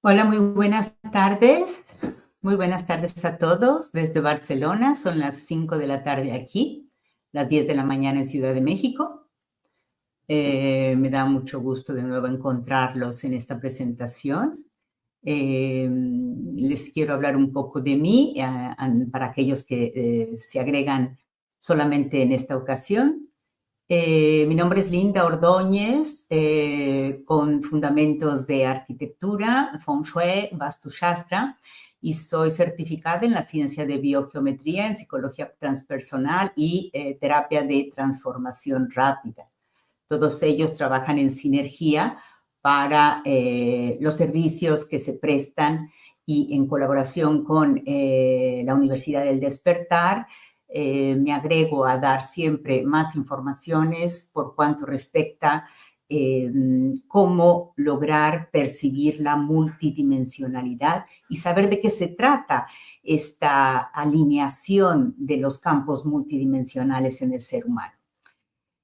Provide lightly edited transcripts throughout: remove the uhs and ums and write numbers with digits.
Hola, muy buenas tardes. Muy buenas tardes a todos desde Barcelona. Son las 5 de la tarde aquí, las 10 de la mañana en Ciudad de México. Me da mucho gusto de nuevo encontrarlos en esta presentación. Les quiero hablar un poco de mí para aquellos que se agregan solamente en esta ocasión. Mi nombre es Linda Ordóñez, con fundamentos de arquitectura, Feng Shui, Vastu Shastra, y soy certificada en la ciencia de biogeometría, en psicología transpersonal y terapia de transformación rápida. Todos ellos trabajan en sinergia para los servicios que se prestan y en colaboración con la Universidad del Despertar. Me agrego a dar siempre más informaciones por cuanto respecta cómo lograr percibir la multidimensionalidad y saber de qué se trata esta alineación de los campos multidimensionales en el ser humano.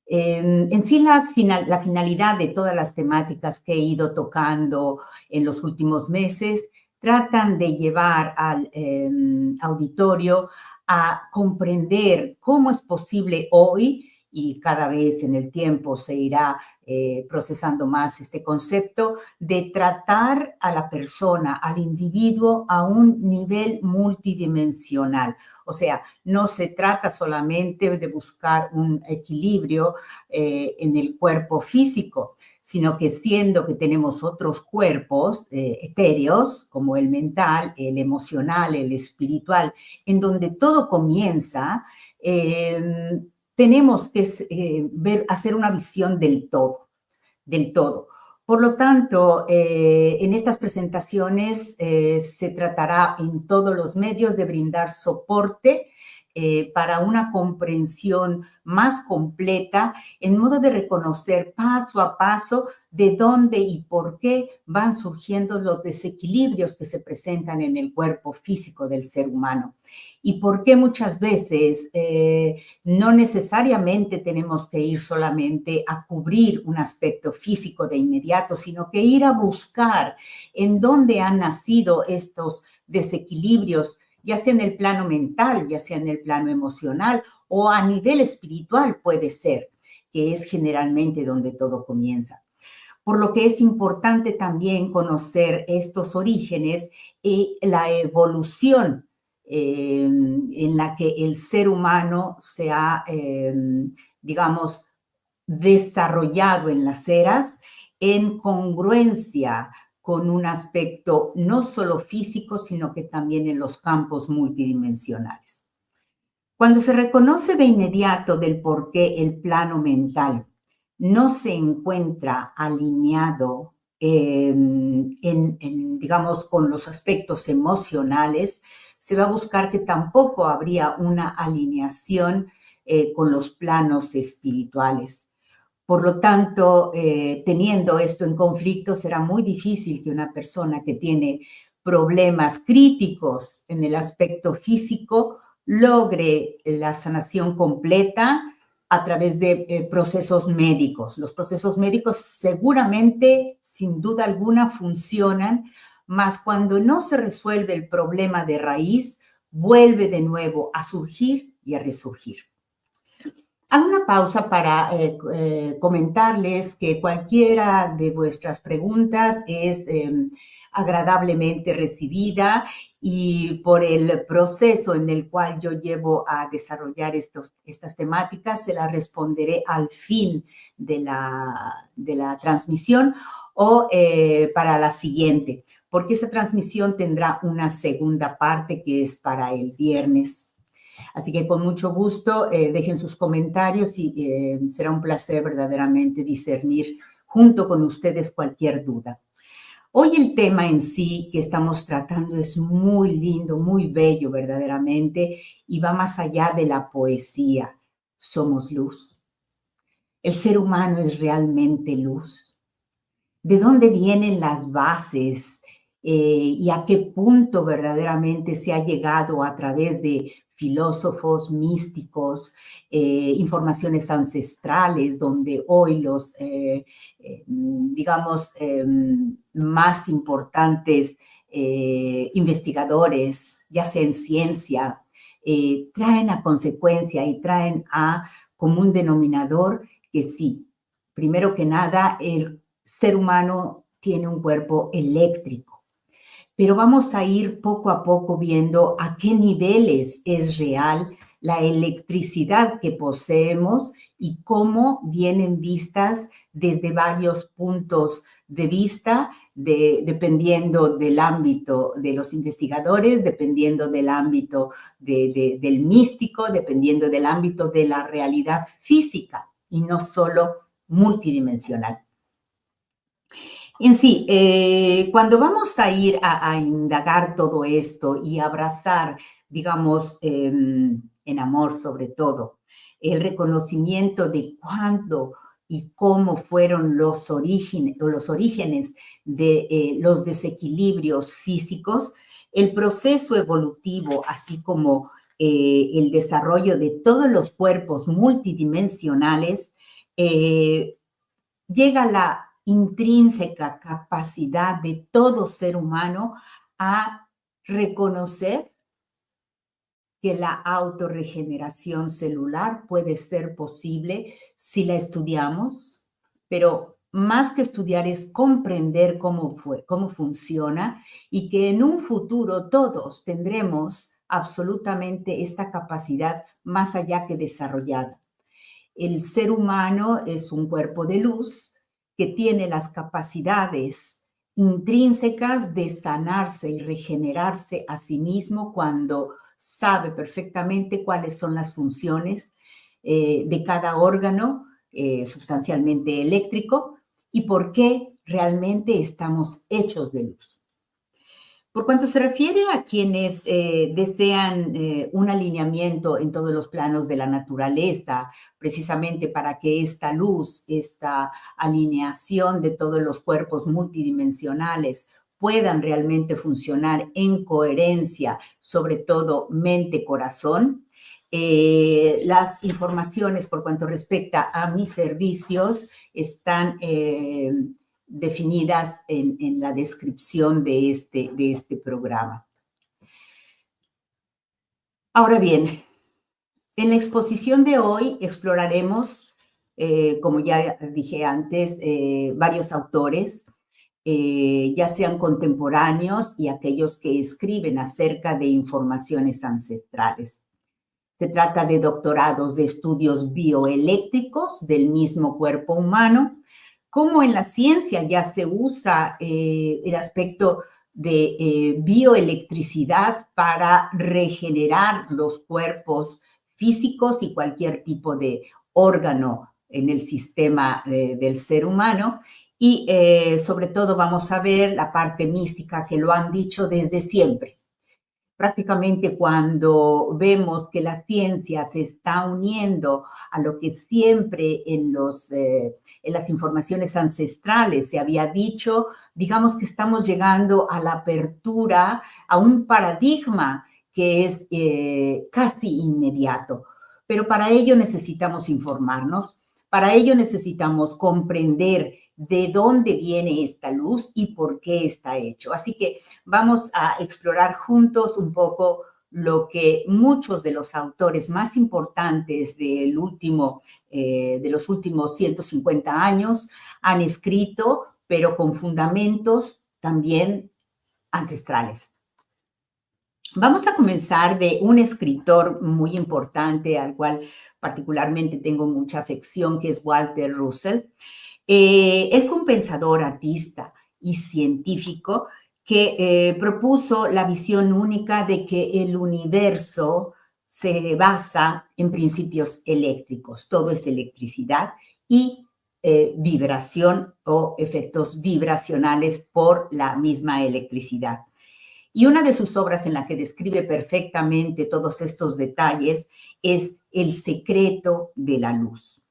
En sí, la finalidad de todas las temáticas que he ido tocando en los últimos meses tratan de llevar al auditorio a comprender cómo es posible hoy, y cada vez en el tiempo se irá procesando más este concepto, de tratar a la persona, al individuo, a un nivel multidimensional. O sea, no se trata solamente de buscar un equilibrio en el cuerpo físico, sino que siendo que tenemos otros cuerpos etéreos, como el mental, el emocional, el espiritual, en donde todo comienza, tenemos que hacer una visión del todo, del todo. Por lo tanto, en estas presentaciones se tratará en todos los medios de brindar soporte para una comprensión más completa, en modo de reconocer paso a paso de dónde y por qué van surgiendo los desequilibrios que se presentan en el cuerpo físico del ser humano. Y por qué muchas veces no necesariamente tenemos que ir solamente a cubrir un aspecto físico de inmediato, sino que ir a buscar en dónde han nacido estos desequilibrios, ya sea en el plano mental, ya sea en el plano emocional o a nivel espiritual puede ser, que es generalmente donde todo comienza. Por lo que es importante también conocer estos orígenes y la evolución en la que el ser humano se ha, digamos, desarrollado en las eras en congruencia con un aspecto no solo físico, sino que también en los campos multidimensionales. Cuando se reconoce de inmediato del por qué el plano mental no se encuentra alineado digamos, con los aspectos emocionales, se va a buscar que tampoco habría una alineación con los planos espirituales. Por lo tanto, teniendo esto en conflicto, será muy difícil que una persona que tiene problemas críticos en el aspecto físico logre la sanación completa a través de procesos médicos. Los procesos médicos seguramente, sin duda alguna, funcionan, mas cuando no se resuelve el problema de raíz, vuelve de nuevo a surgir y a resurgir. Hago una pausa para comentarles que cualquiera de vuestras preguntas es agradablemente recibida, y por el proceso en el cual yo llevo a desarrollar estas temáticas, se las responderé al fin de la transmisión o para la siguiente, porque esa transmisión tendrá una segunda parte que es para el viernes. Así que con mucho gusto dejen sus comentarios y será un placer verdaderamente discernir junto con ustedes cualquier duda. Hoy el tema en sí que estamos tratando es muy lindo, muy bello verdaderamente, y va más allá de la poesía. Somos luz. El ser humano es realmente luz. ¿De dónde vienen las bases y a qué punto verdaderamente se ha llegado a través de filósofos místicos informaciones ancestrales, donde hoy los, digamos, más importantes investigadores, ya sea en ciencia, traen a consecuencia y traen a común denominador que sí, primero que nada, el ser humano tiene un cuerpo eléctrico, pero vamos a ir poco a poco viendo a qué niveles es real la electricidad que poseemos y cómo vienen vistas desde varios puntos de vista, dependiendo del ámbito de los investigadores, dependiendo del ámbito del místico, dependiendo del ámbito de la realidad física y no solo multidimensional. En sí, cuando vamos a ir a indagar todo esto y abrazar, digamos, en amor sobre todo, el reconocimiento de cuándo y cómo fueron los orígenes de los desequilibrios físicos, el proceso evolutivo, así como el desarrollo de todos los cuerpos multidimensionales, llega la intrínseca capacidad de todo ser humano a reconocer que la autorregeneración celular puede ser posible si la estudiamos, pero más que estudiar es comprender cómo funciona y que en un futuro todos tendremos absolutamente esta capacidad más allá que desarrollada. El ser humano es un cuerpo de luz que tiene las capacidades intrínsecas de sanarse y regenerarse a sí mismo cuando sabe perfectamente cuáles son las funciones de cada órgano sustancialmente eléctrico y por qué realmente estamos hechos de luz. Por cuanto se refiere a quienes desean un alineamiento en todos los planos de la naturaleza, precisamente para que esta luz, esta alineación de todos los cuerpos multidimensionales puedan realmente funcionar en coherencia, sobre todo mente-corazón, las informaciones por cuanto respecta a mis servicios están definidas en la descripción de este programa. Ahora bien, en la exposición de hoy exploraremos, como ya dije antes, varios autores, ya sean contemporáneos y aquellos que escriben acerca de informaciones ancestrales. Se trata de doctorados de estudios bioeléctricos del mismo cuerpo humano, como en la ciencia ya se usa el aspecto de bioelectricidad para regenerar los cuerpos físicos y cualquier tipo de órgano en el sistema del ser humano. Y sobre todo vamos a ver la parte mística que lo han dicho desde siempre. Prácticamente cuando vemos que la ciencia se está uniendo a lo que siempre en las informaciones ancestrales se había dicho, digamos que estamos llegando a la apertura, a un paradigma que es casi inmediato. Pero para ello necesitamos informarnos, para ello necesitamos comprender de dónde viene esta luz y por qué está hecho. Así que vamos a explorar juntos un poco lo que muchos de los autores más importantes de los últimos 150 años han escrito, pero con fundamentos también ancestrales. Vamos a comenzar de un escritor muy importante al cual particularmente tengo mucha afección, que es Walter Russell. Él fue un pensador, artista y científico que propuso la visión única de que el universo se basa en principios eléctricos. Todo es electricidad y vibración o efectos vibracionales por la misma electricidad. Y una de sus obras en la que describe perfectamente todos estos detalles es El secreto de la luz.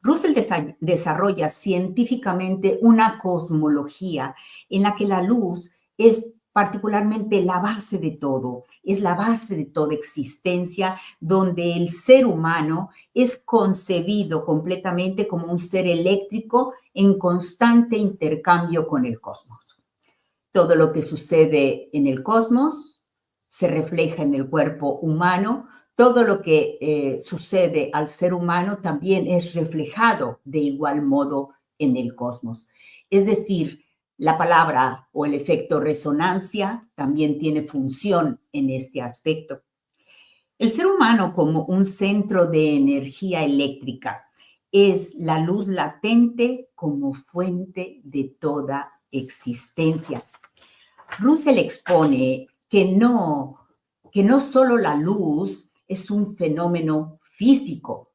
Russell desarrolla científicamente una cosmología en la que la luz es particularmente la base de todo, es la base de toda existencia, donde el ser humano es concebido completamente como un ser eléctrico en constante intercambio con el cosmos. Todo lo que sucede en el cosmos se refleja en el cuerpo humano. Todo lo que sucede al ser humano también es reflejado de igual modo en el cosmos. Es decir, la palabra o el efecto resonancia también tiene función en este aspecto. El ser humano como un centro de energía eléctrica es la luz latente como fuente de toda existencia. Russell expone que no solo la luz es un fenómeno físico.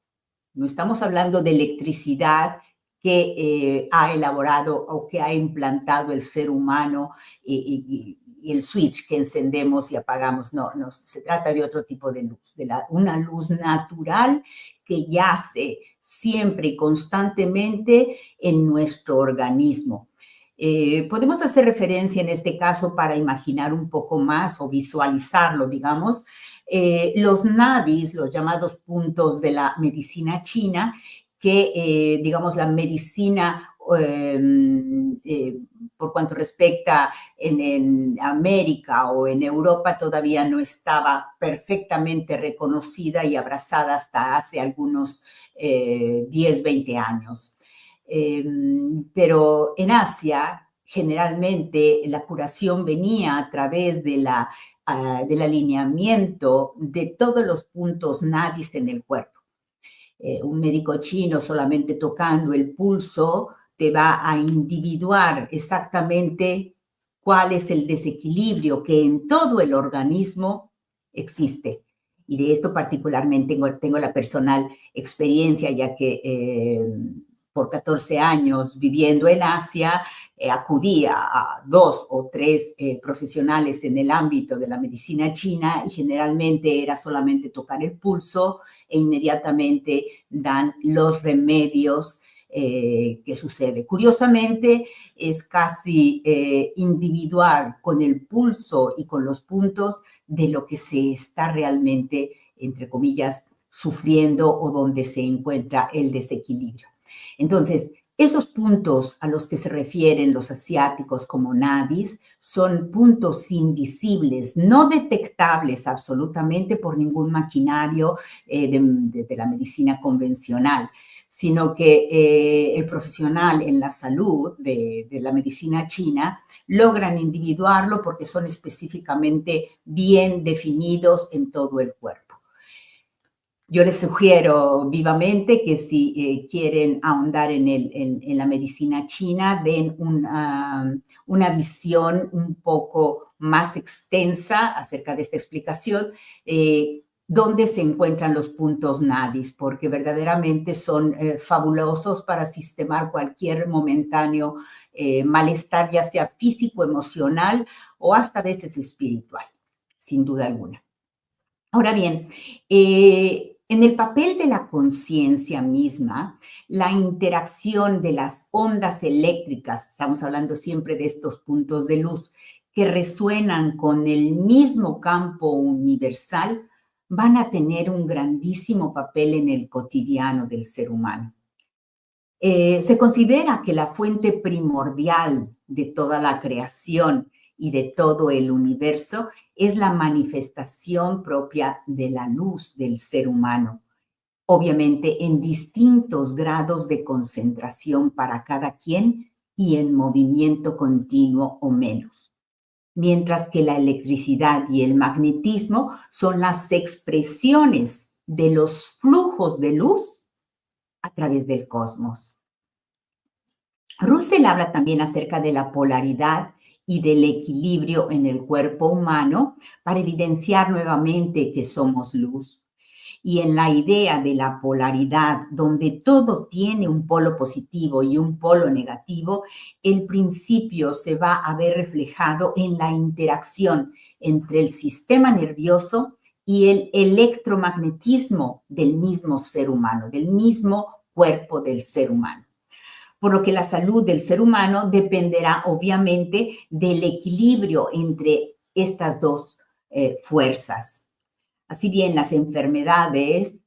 No estamos hablando de electricidad que ha elaborado o que ha implantado el ser humano y el switch que encendemos y apagamos. No, se trata de otro tipo de luz, una luz natural que yace siempre y constantemente en nuestro organismo. Podemos hacer referencia en este caso para imaginar un poco más o visualizarlo, digamos, los nadis, los llamados puntos de la medicina china, que, digamos, la medicina, por cuanto respecta en América o en Europa, todavía no estaba perfectamente reconocida y abrazada hasta hace algunos 10, 20 años. Pero en Asia, generalmente, la curación venía a través del alineamiento de todos los puntos nadis en el cuerpo. Un médico chino solamente tocando el pulso te va a individuar exactamente cuál es el desequilibrio que en todo el organismo existe. Y de esto particularmente tengo la personal experiencia, ya que por 14 años viviendo en Asia, acudía a 2 o 3 profesionales en el ámbito de la medicina china y generalmente era solamente tocar el pulso e inmediatamente dan los remedios que sucede. Curiosamente, es casi individual con el pulso y con los puntos de lo que se está realmente, entre comillas, sufriendo o donde se encuentra el desequilibrio. Entonces, esos puntos a los que se refieren los asiáticos como nadis son puntos invisibles, no detectables absolutamente por ningún maquinario de la medicina convencional, sino que el profesional en la salud de la medicina china logran individuarlo porque son específicamente bien definidos en todo el cuerpo. Yo les sugiero vivamente que si quieren ahondar en la medicina china, den una visión un poco más extensa acerca de esta explicación, dónde se encuentran los puntos nadis, porque verdaderamente son fabulosos para sistemar cualquier momentáneo malestar, ya sea físico, emocional o hasta a veces espiritual, sin duda alguna. Ahora bien, en el papel de la conciencia misma, la interacción de las ondas eléctricas, estamos hablando siempre de estos puntos de luz que resuenan con el mismo campo universal, van a tener un grandísimo papel en el cotidiano del ser humano. Se considera que la fuente primordial de toda la creación y de todo el universo es la manifestación propia de la luz del ser humano, obviamente en distintos grados de concentración para cada quien y en movimiento continuo o menos. Mientras que la electricidad y el magnetismo son las expresiones de los flujos de luz a través del cosmos. Russell habla también acerca de la polaridad y del equilibrio en el cuerpo humano para evidenciar nuevamente que somos luz. Y en la idea de la polaridad, donde todo tiene un polo positivo y un polo negativo, el principio se va a ver reflejado en la interacción entre el sistema nervioso y el electromagnetismo del mismo ser humano, del mismo cuerpo del ser humano. por lo que la salud del ser humano dependerá obviamente del equilibrio entre estas dos fuerzas. Así bien, las enfermedades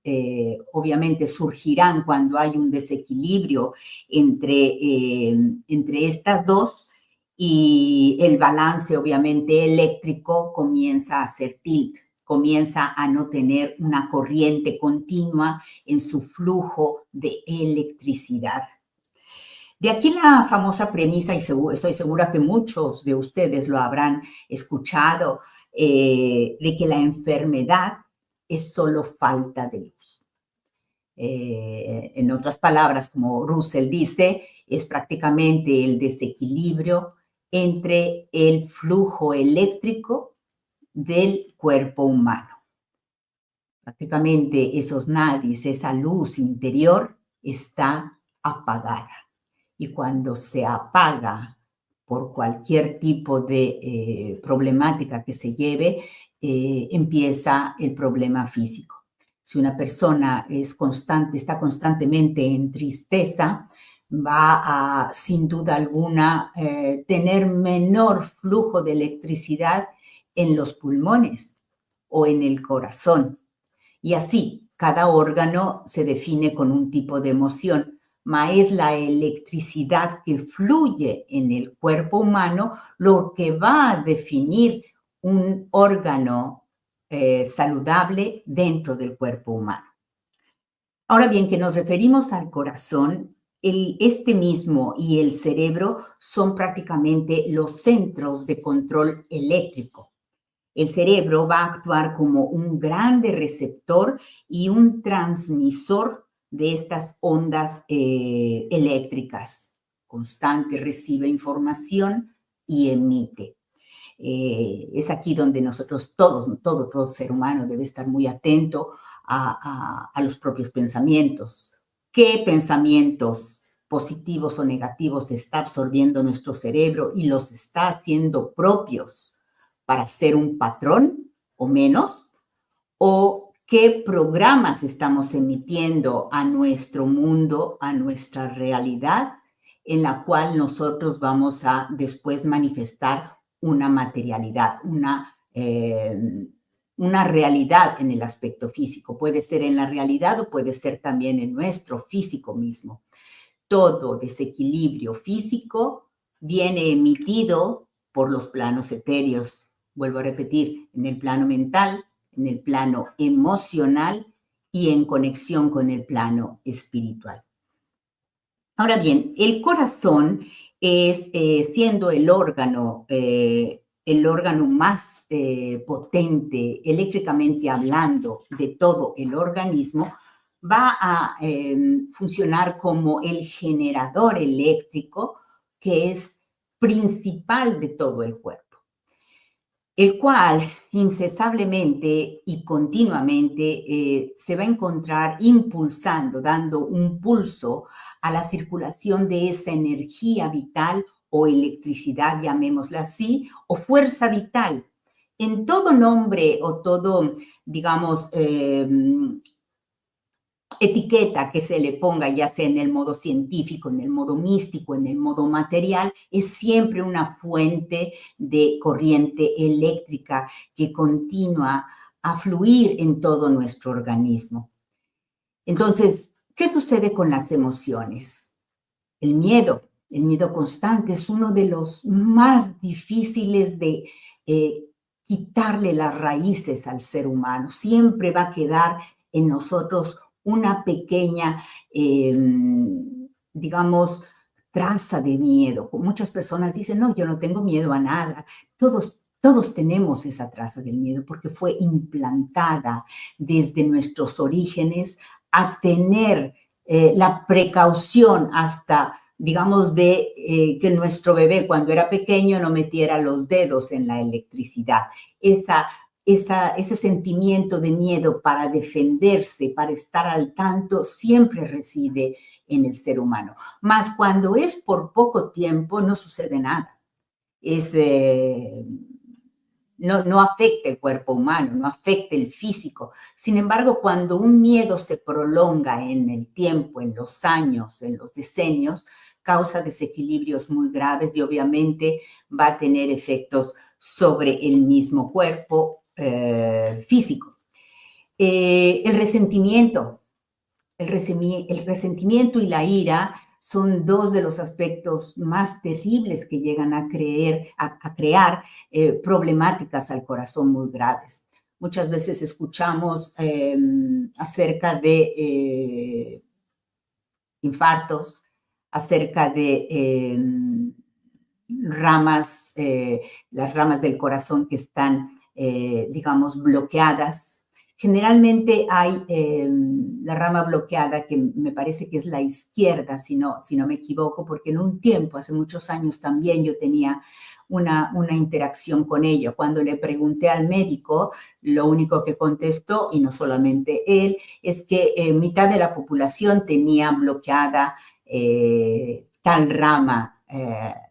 obviamente surgirán cuando hay un desequilibrio entre estas dos y el balance obviamente eléctrico comienza a hacer tilt, comienza a no tener una corriente continua en su flujo de electricidad. De aquí la famosa premisa, y estoy segura que muchos de ustedes lo habrán escuchado, de que la enfermedad es solo falta de luz. En otras palabras, como Russell dice, es prácticamente el desequilibrio entre el flujo eléctrico del cuerpo humano. Prácticamente esos nadis, esa luz interior está apagada. Y cuando se apaga por cualquier tipo de problemática que se lleve, empieza el problema físico. Si una persona está constantemente en tristeza, va a, sin duda alguna, tener menor flujo de electricidad en los pulmones o en el corazón. Y así, cada órgano se define con un tipo de emoción, es la electricidad que fluye en el cuerpo humano lo que va a definir un órgano saludable dentro del cuerpo humano. Ahora bien, que nos referimos al corazón, este mismo y el cerebro son prácticamente los centros de control eléctrico. El cerebro va a actuar como un grande receptor y un transmisor de estas ondas eléctricas. Constante recibe información y emite. Es aquí donde nosotros todo ser humano debe estar muy atento a los propios pensamientos. ¿Qué pensamientos positivos o negativos está absorbiendo nuestro cerebro y los está haciendo propios para ser un patrón o menos? ¿O qué programas estamos emitiendo a nuestro mundo, a nuestra realidad, en la cual nosotros vamos a después manifestar una materialidad, una realidad en el aspecto físico? Puede ser en la realidad o puede ser también en nuestro físico mismo. Todo desequilibrio físico viene emitido por los planos etéreos. Vuelvo a repetir, en el plano mental, en el plano emocional y en conexión con el plano espiritual. Ahora bien, el corazón es, siendo el órgano más potente, eléctricamente hablando, de todo el organismo, va a funcionar como el generador eléctrico que es principal de todo el cuerpo, el cual incesablemente y continuamente se va a encontrar impulsando, dando un pulso a la circulación de esa energía vital o electricidad, llamémosla así, o fuerza vital. En todo nombre o todo, digamos, etiqueta que se le ponga, ya sea en el modo científico, en el modo místico, en el modo material, es siempre una fuente de corriente eléctrica que continúa a fluir en todo nuestro organismo. Entonces, ¿qué sucede con las emociones? El miedo constante es uno de los más difíciles de quitarle las raíces al ser humano. Siempre va a quedar en nosotros una pequeña, digamos, traza de miedo. Muchas personas dicen, no, yo no tengo miedo a nada. Todos tenemos esa traza del miedo porque fue implantada desde nuestros orígenes a tener la precaución hasta, digamos, de que nuestro bebé cuando era pequeño no metiera los dedos en la electricidad. Ese sentimiento de miedo para defenderse, para estar al tanto, siempre reside en el ser humano. Mas cuando es por poco tiempo, no sucede nada. No afecta el cuerpo humano, no afecta el físico. Sin embargo, cuando un miedo se prolonga en el tiempo, en los años, en los decenios, causa desequilibrios muy graves y obviamente va a tener efectos sobre el mismo cuerpo físico. El resentimiento y la ira son dos de los aspectos más terribles que llegan a crear problemáticas al corazón muy graves. Muchas veces escuchamos acerca de infartos, acerca de las ramas del corazón que están, digamos, bloqueadas. Generalmente hay la rama bloqueada, que me parece que es la izquierda, si no me equivoco, porque en un tiempo, hace muchos años también yo tenía una interacción con ello. Cuando le pregunté al médico, lo único que contestó, y no solamente él, es que mitad de la población tenía bloqueada tal rama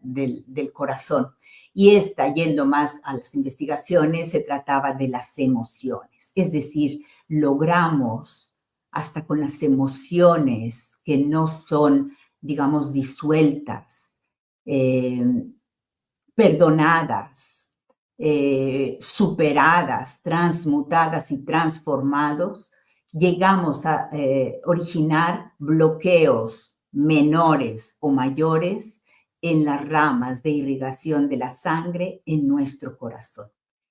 del corazón. Y yendo más a las investigaciones, se trataba de las emociones. Es decir, logramos hasta con las emociones que no son, digamos, disueltas, perdonadas, superadas, transmutadas y transformados, llegamos a originar bloqueos menores o mayores en las ramas de irrigación de la sangre en nuestro corazón.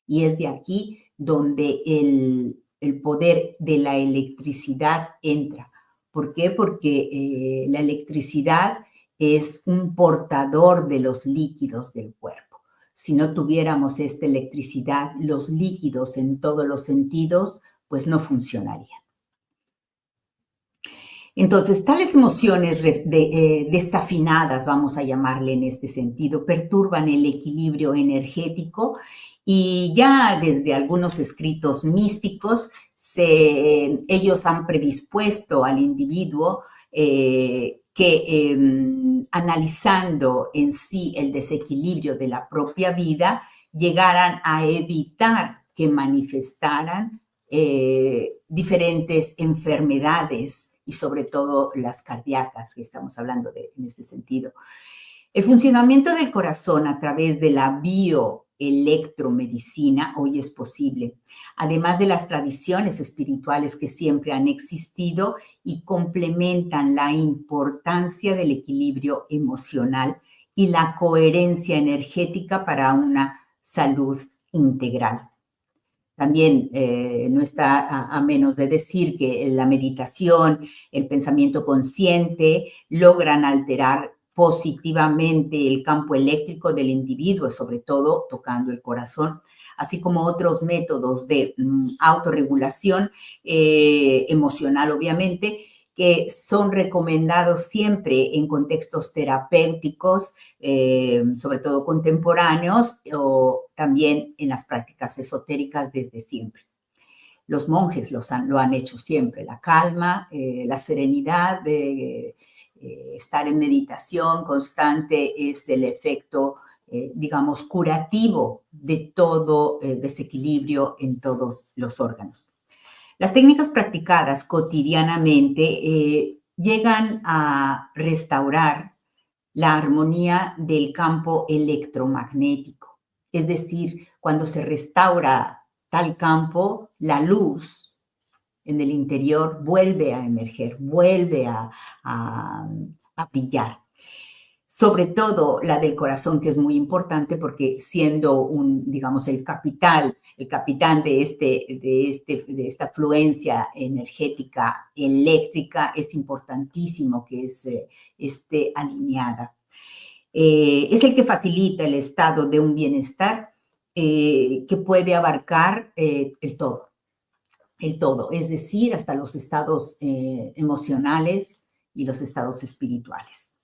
Y es de aquí donde el poder de la electricidad entra. ¿Por qué? Porque la electricidad es un portador de los líquidos del cuerpo. Si no tuviéramos esta electricidad, los líquidos en todos los sentidos, pues no funcionarían. Entonces, tales emociones desafinadas, vamos a llamarle en este sentido, perturban el equilibrio energético, y ya desde algunos escritos místicos ellos han predispuesto al individuo que analizando en sí el desequilibrio de la propia vida, llegaran a evitar que manifestaran diferentes enfermedades, y sobre todo las cardíacas, que estamos hablando en este sentido. El funcionamiento del corazón a través de la bioelectromedicina hoy es posible, además de las tradiciones espirituales que siempre han existido y complementan la importancia del equilibrio emocional y la coherencia energética para una salud integral. También no está a menos de decir que la meditación, el pensamiento consciente logran alterar positivamente el campo eléctrico del individuo, sobre todo tocando el corazón, así como otros métodos de autorregulación emocional, obviamente, que son recomendados siempre en contextos terapéuticos, sobre todo contemporáneos, o también en las prácticas esotéricas desde siempre. Los monjes lo han hecho siempre. La calma, la serenidad de estar en meditación constante es el efecto, digamos, curativo de todo desequilibrio en todos los órganos. Las técnicas practicadas cotidianamente llegan a restaurar la armonía del campo electromagnético. Es decir, cuando se restaura tal campo, la luz en el interior vuelve a emerger, vuelve a brillar. Sobre todo la del corazón, que es muy importante porque siendo digamos, el capitán de esta afluencia energética eléctrica, es importantísimo que esté alineada. Es el que facilita el estado de un bienestar que puede abarcar el todo, es decir, hasta los estados emocionales y los estados espirituales,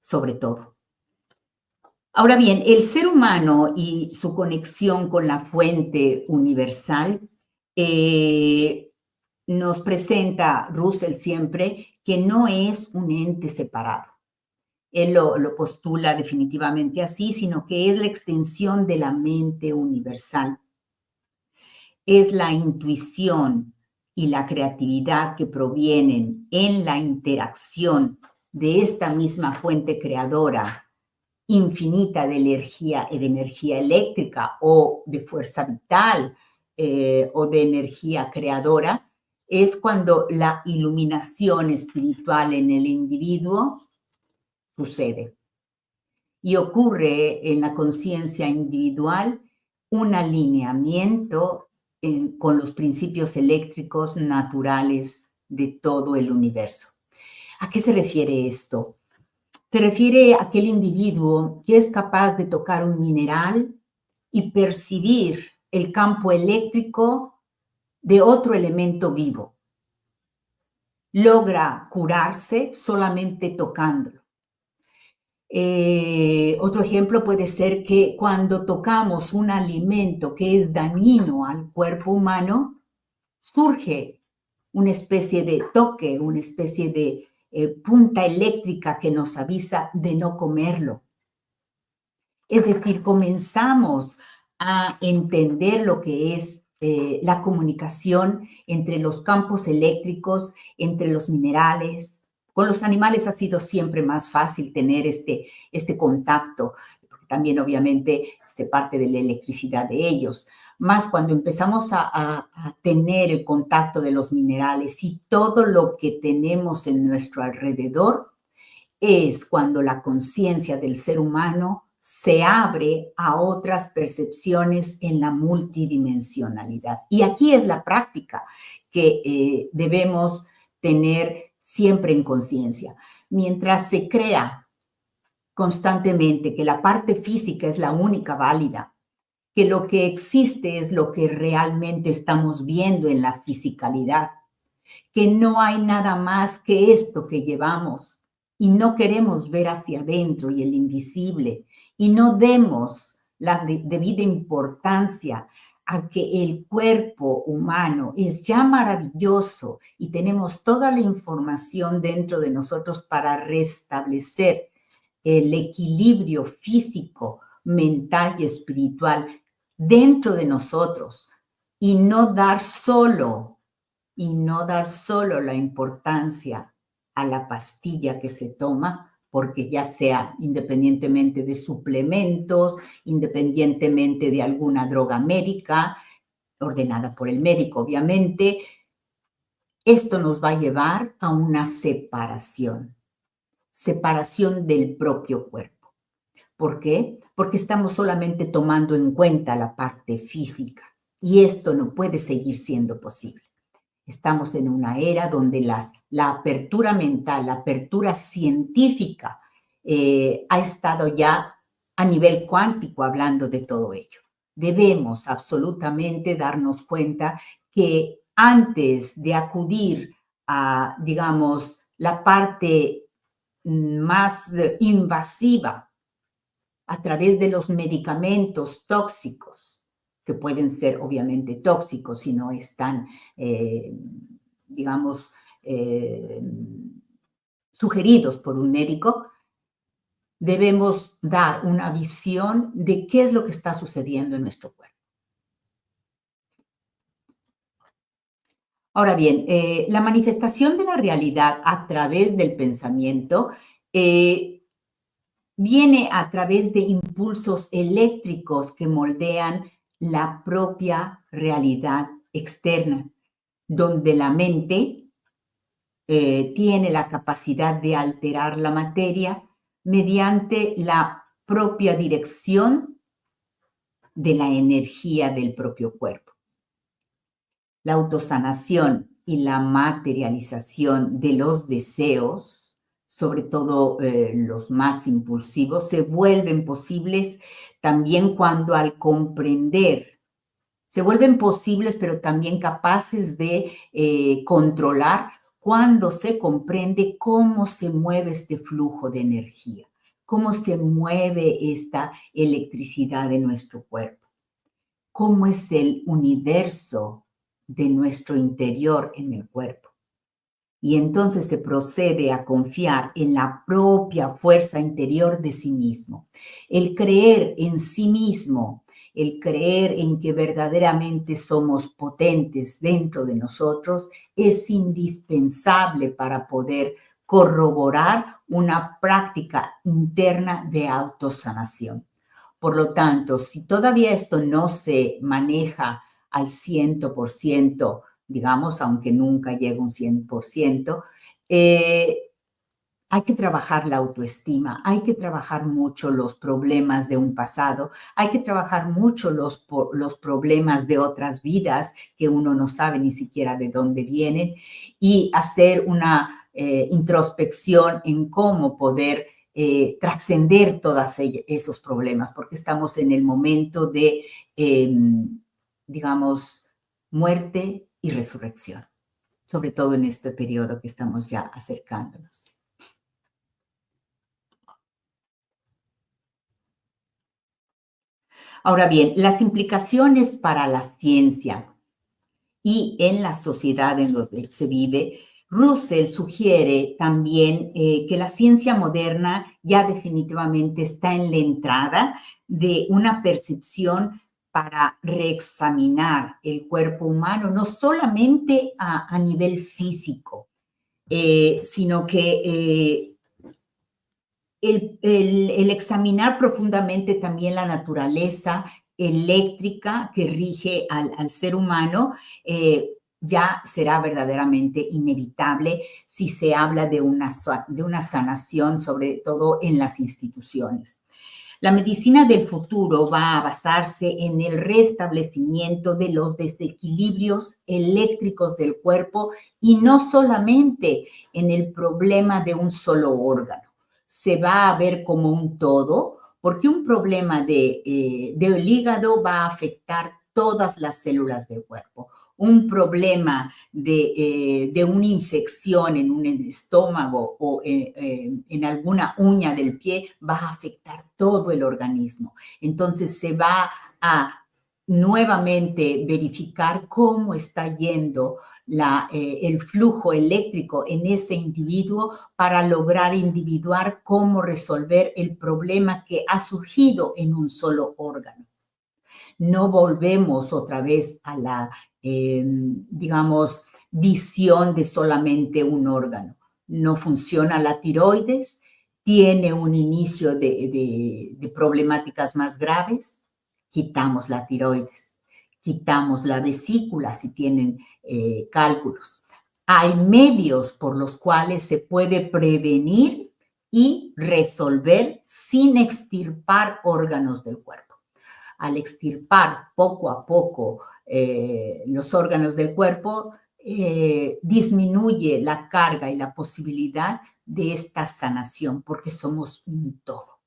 sobre todo. Ahora bien, el ser humano y su conexión con la fuente universal nos presenta Russell siempre que no es un ente separado. Él lo postula definitivamente así, sino que es la extensión de la mente universal. Es la intuición y la creatividad que provienen en la interacción de esta misma fuente creadora infinita de energía eléctrica o de fuerza vital o de energía creadora, es cuando la iluminación espiritual en el individuo sucede. Y ocurre en la conciencia individual un alineamiento con los principios eléctricos naturales de todo el universo. ¿A qué se refiere esto? Se refiere a aquel individuo que es capaz de tocar un mineral y percibir el campo eléctrico de otro elemento vivo. Logra curarse solamente tocándolo. Otro ejemplo puede ser que cuando tocamos un alimento que es dañino al cuerpo humano, surge una especie de toque, una especie de punta eléctrica que nos avisa de no comerlo. Es decir, comenzamos a entender lo que es la comunicación entre los campos eléctricos, entre los minerales. Con los animales ha sido siempre más fácil tener este contacto, porque también obviamente se parte de la electricidad de ellos. Más cuando empezamos a tener el contacto de los minerales y todo lo que tenemos en nuestro alrededor, es cuando la conciencia del ser humano se abre a otras percepciones en la multidimensionalidad. Y aquí es la práctica que debemos tener siempre en conciencia. Mientras se crea constantemente que la parte física es la única válida, que lo que existe es lo que realmente estamos viendo en la fisicalidad, que no hay nada más que esto que llevamos y no queremos ver hacia adentro y el invisible y no demos la debida importancia a que el cuerpo humano es ya maravilloso y tenemos toda la información dentro de nosotros para restablecer el equilibrio físico, mental y espiritual dentro de nosotros y no dar solo la importancia a la pastilla que se toma, porque ya sea independientemente de suplementos, independientemente de alguna droga médica, ordenada por el médico, obviamente, esto nos va a llevar a una separación del propio cuerpo. ¿Por qué? Porque estamos solamente tomando en cuenta la parte física y esto no puede seguir siendo posible. Estamos en una era donde la apertura mental, la apertura científica ha estado ya a nivel cuántico hablando de todo ello. Debemos absolutamente darnos cuenta que antes de acudir a, digamos, la parte más invasiva a través de los medicamentos tóxicos, que pueden ser obviamente tóxicos si no están, digamos, sugeridos por un médico, debemos dar una visión de qué es lo que está sucediendo en nuestro cuerpo. Ahora bien, la manifestación de la realidad a través del pensamiento viene a través de impulsos eléctricos que moldean la propia realidad externa, donde la mente tiene la capacidad de alterar la materia mediante la propia dirección de la energía del propio cuerpo. La autosanación y la materialización de los deseos, sobre todo los más impulsivos, se vuelven posibles también cuando al comprender, se vuelven posibles pero también capaces de controlar cuando se comprende cómo se mueve este flujo de energía, cómo se mueve esta electricidad de nuestro cuerpo, cómo es el universo de nuestro interior en el cuerpo. Y entonces se procede a confiar en la propia fuerza interior de sí mismo. El creer en sí mismo, el creer en que verdaderamente somos potentes dentro de nosotros es indispensable para poder corroborar una práctica interna de autosanación. Por lo tanto, si todavía esto no se maneja al 100%, digamos, aunque nunca llega un 100%, hay que trabajar la autoestima, hay que trabajar mucho los problemas de un pasado, hay que trabajar mucho los problemas de otras vidas que uno no sabe ni siquiera de dónde vienen y hacer una introspección en cómo poder trascender todos esos problemas, porque estamos en el momento de, digamos, muerte y resurrección, sobre todo en este periodo que estamos ya acercándonos. Ahora bien, las implicaciones para la ciencia y en la sociedad en donde se vive, Russell sugiere también que la ciencia moderna ya definitivamente está en la entrada de una percepción para reexaminar el cuerpo humano, no solamente a nivel físico, sino que el examinar profundamente también la naturaleza eléctrica que rige al ser humano ya será verdaderamente inevitable si se habla de una sanación, sobre todo en las instituciones. La medicina del futuro va a basarse en el restablecimiento de los desequilibrios eléctricos del cuerpo y no solamente en el problema de un solo órgano. Se va a ver como un todo, porque un problema del hígado va a afectar todas las células del cuerpo. Un problema de una infección en un estómago o en alguna uña del pie va a afectar todo el organismo. Entonces se va a nuevamente verificar cómo está yendo el flujo eléctrico en ese individuo para lograr individuar cómo resolver el problema que ha surgido en un solo órgano. No volvemos otra vez a la, digamos, visión de solamente un órgano. No funciona la tiroides, tiene un inicio de problemáticas más graves, quitamos la tiroides, quitamos la vesícula si tienen cálculos. Hay medios por los cuales se puede prevenir y resolver sin extirpar órganos del cuerpo. Al extirpar poco a poco los órganos del cuerpo, disminuye la carga y la posibilidad de esta sanación, porque somos un todo.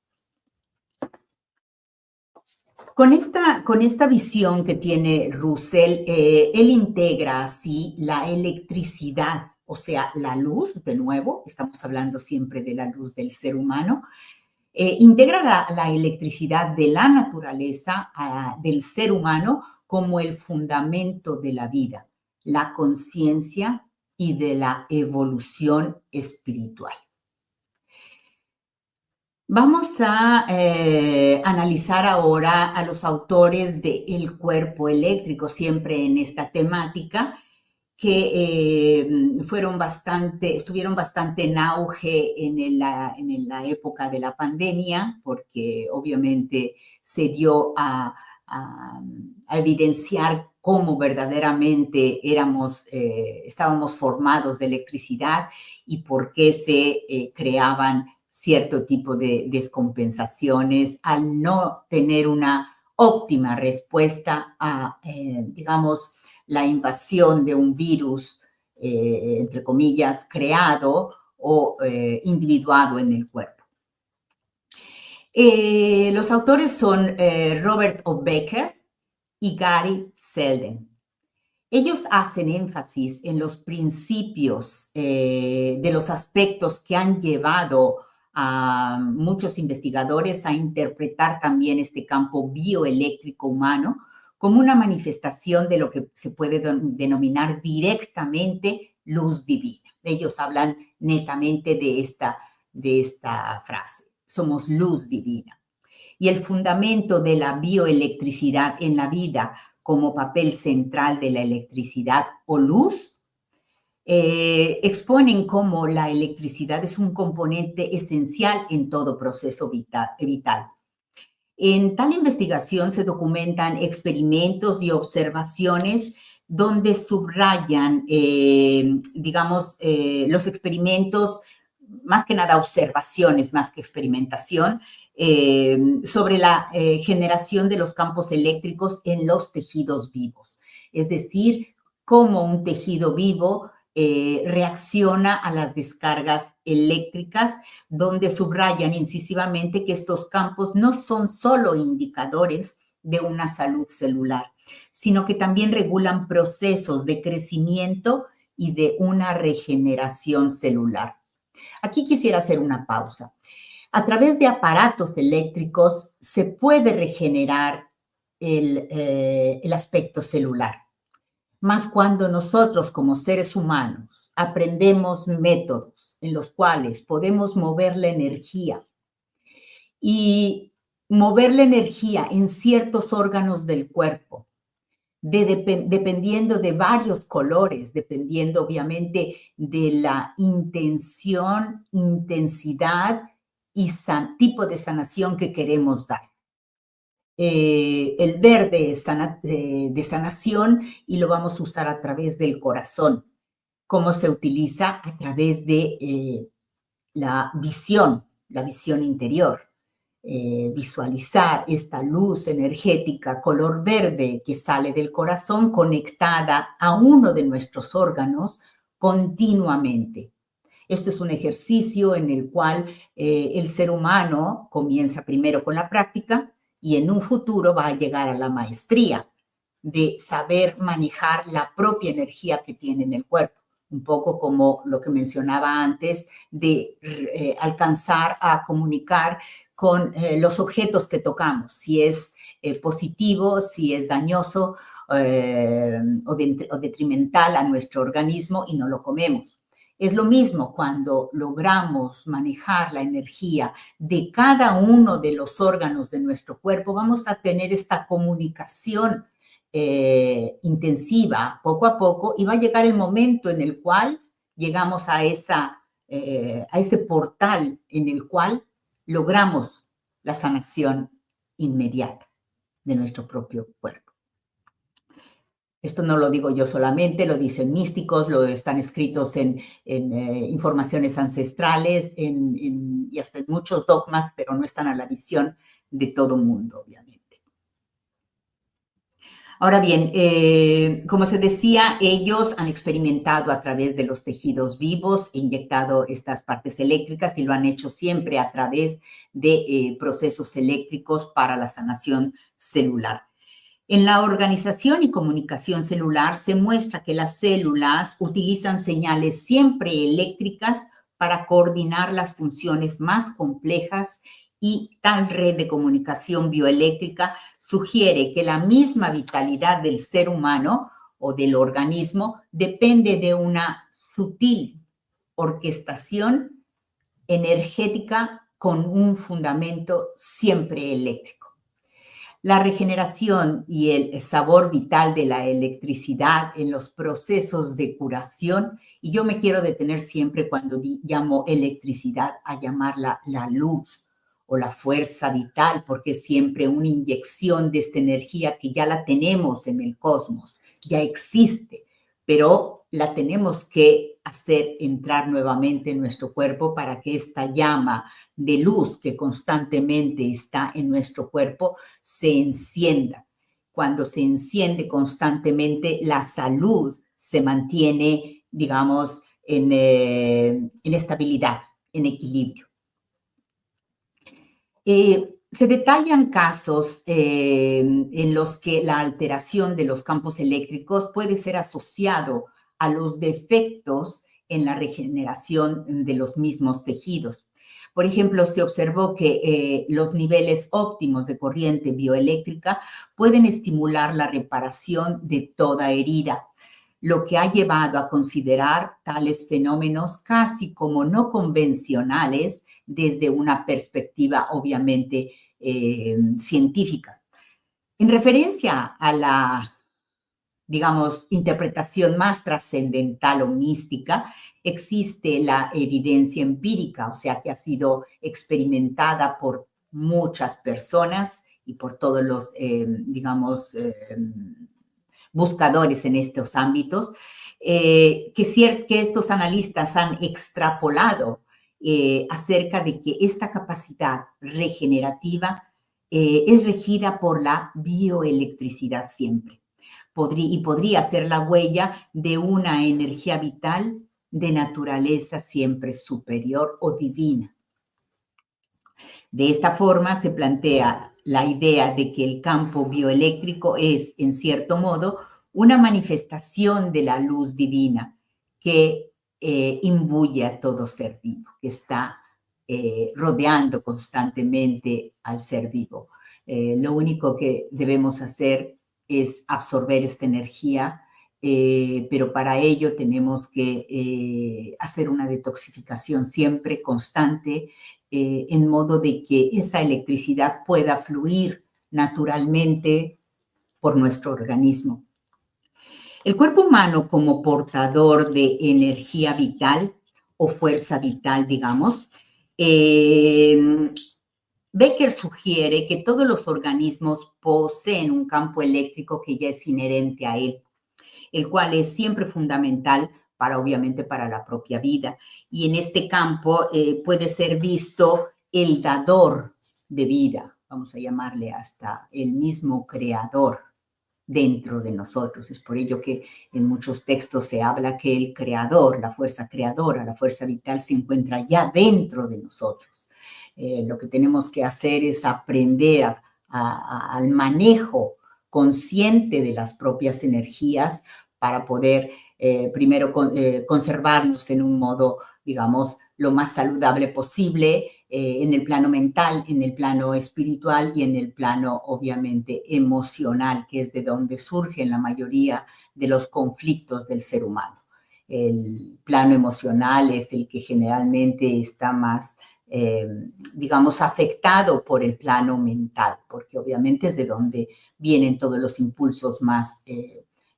Con esta visión que tiene Russell, él integra así la electricidad, o sea, la luz, de nuevo, estamos hablando siempre de la luz del ser humano, integra la electricidad de la naturaleza, del ser humano, como el fundamento de la vida, la conciencia y de la evolución espiritual. Vamos a analizar ahora a los autores de El cuerpo eléctrico, siempre en esta temática, que estuvieron bastante en auge en la época de la pandemia, porque obviamente se dio a evidenciar cómo verdaderamente estábamos formados de electricidad y por qué se creaban cierto tipo de descompensaciones al no tener una óptima respuesta a, digamos, la invasión de un virus, entre comillas, creado o individuado en el cuerpo. Los autores son Robert O. Becker y Gary Selden. Ellos hacen énfasis en los principios de los aspectos que han llevado a muchos investigadores a interpretar también este campo bioeléctrico humano como una manifestación de lo que se puede denominar directamente luz divina. Ellos hablan netamente de esta frase, somos luz divina. Y el fundamento de la bioelectricidad en la vida como papel central de la electricidad o luz exponen cómo la electricidad es un componente esencial en todo proceso vital. En tal investigación se documentan experimentos y observaciones donde subrayan, digamos, los experimentos, más que nada observaciones, más que experimentación, sobre la generación de los campos eléctricos en los tejidos vivos. Es decir, cómo un tejido vivo reacciona a las descargas eléctricas, donde subrayan incisivamente que estos campos no son solo indicadores de una salud celular, sino que también regulan procesos de crecimiento y de una regeneración celular. Aquí quisiera hacer una pausa. A través de aparatos eléctricos se puede regenerar el aspecto celular. Más cuando nosotros como seres humanos aprendemos métodos en los cuales podemos mover la energía y mover la energía en ciertos órganos del cuerpo, dependiendo de varios colores, dependiendo obviamente de la intención, intensidad y tipo de sanación que queremos dar. El verde es de sanación y lo vamos a usar a través del corazón. ¿Cómo se utiliza? A través de la visión interior. Visualizar esta luz energética color verde que sale del corazón conectada a uno de nuestros órganos continuamente. Esto es un ejercicio en el cual el ser humano comienza primero con la práctica y en un futuro va a llegar a la maestría de saber manejar la propia energía que tiene en el cuerpo. Un poco como lo que mencionaba antes de alcanzar a comunicar con los objetos que tocamos, si es positivo, si es dañoso o detrimental a nuestro organismo y no lo comemos. Es lo mismo cuando logramos manejar la energía de cada uno de los órganos de nuestro cuerpo, vamos a tener esta comunicación intensiva poco a poco y va a llegar el momento en el cual llegamos a ese portal en el cual logramos la sanación inmediata de nuestro propio cuerpo. Esto no lo digo yo solamente, lo dicen místicos, lo están escritos en informaciones ancestrales y hasta en muchos dogmas, pero no están a la visión de todo mundo, obviamente. Ahora bien, como se decía, ellos han experimentado a través de los tejidos vivos, inyectado estas partes eléctricas y lo han hecho siempre a través de procesos eléctricos para la sanación celular. En la organización y comunicación celular se muestra que las células utilizan señales siempre eléctricas para coordinar las funciones más complejas y tal red de comunicación bioeléctrica sugiere que la misma vitalidad del ser humano o del organismo depende de una sutil orquestación energética con un fundamento siempre eléctrico. La regeneración y el sabor vital de la electricidad en los procesos de curación, y yo me quiero detener siempre cuando llamo electricidad a llamarla la luz o la fuerza vital, porque es siempre una inyección de esta energía que ya la tenemos en el cosmos, ya existe, pero la tenemos que hacer entrar nuevamente en nuestro cuerpo para que esta llama de luz que constantemente está en nuestro cuerpo se encienda. Cuando se enciende constantemente, la salud se mantiene, digamos, en estabilidad, en equilibrio. Se detallan casos en los que la alteración de los campos eléctricos puede ser asociado a los defectos en la regeneración de los mismos tejidos. Por ejemplo, se observó que los niveles óptimos de corriente bioeléctrica pueden estimular la reparación de toda herida, lo que ha llevado a considerar tales fenómenos casi como no convencionales desde una perspectiva obviamente científica. En referencia a la digamos, interpretación más trascendental o mística, existe la evidencia empírica, o sea, que ha sido experimentada por muchas personas y por todos los, digamos, buscadores en estos ámbitos, que estos analistas han extrapolado acerca de que esta capacidad regenerativa es regida por la bioelectricidad siempre. Podría ser la huella de una energía vital de naturaleza siempre superior o divina. De esta forma se plantea la idea de que el campo bioeléctrico es, en cierto modo, una manifestación de la luz divina que imbuye a todo ser vivo, que está rodeando constantemente al ser vivo. Lo único que debemos hacer es absorber esta energía, pero para ello tenemos que hacer una detoxificación siempre constante, en modo de que esa electricidad pueda fluir naturalmente por nuestro organismo. El cuerpo humano como portador de energía vital o fuerza vital, digamos, Becker sugiere que todos los organismos poseen un campo eléctrico que ya es inherente a él, el cual es siempre fundamental obviamente, para la propia vida. Y en este campo puede ser visto el dador de vida, vamos a llamarle hasta el mismo creador dentro de nosotros. Es por ello que en muchos textos se habla que el creador, la fuerza creadora, la fuerza vital se encuentra ya dentro de nosotros. Lo que tenemos que hacer es aprender al manejo consciente de las propias energías para poder primero conservarnos en un modo, digamos, lo más saludable posible, en el plano mental, en el plano espiritual y en el plano, obviamente, emocional, que es de donde surgen la mayoría de los conflictos del ser humano. El plano emocional es el que generalmente está más, digamos, afectado por el plano mental, porque obviamente es de donde vienen todos los impulsos más,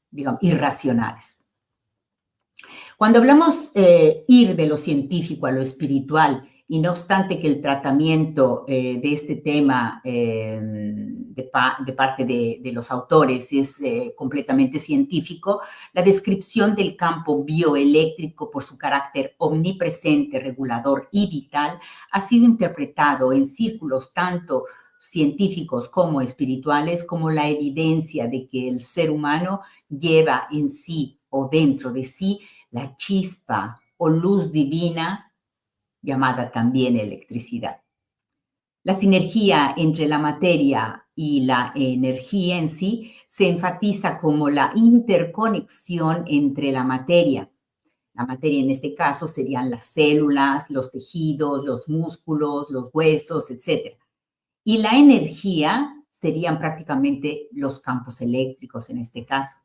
digamos, irracionales. Cuando hablamos ir de lo científico a lo espiritual, y no obstante que el tratamiento de este tema de parte de los autores es completamente científico, la descripción del campo bioeléctrico por su carácter omnipresente, regulador y vital ha sido interpretado en círculos tanto científicos como espirituales como la evidencia de que el ser humano lleva en sí o dentro de sí la chispa o luz divina, llamada también electricidad. La sinergia entre la materia y la energía en sí se enfatiza como la interconexión entre la materia. La materia en este caso serían las células, los tejidos, los músculos, los huesos, etc. Y la energía serían prácticamente los campos eléctricos en este caso.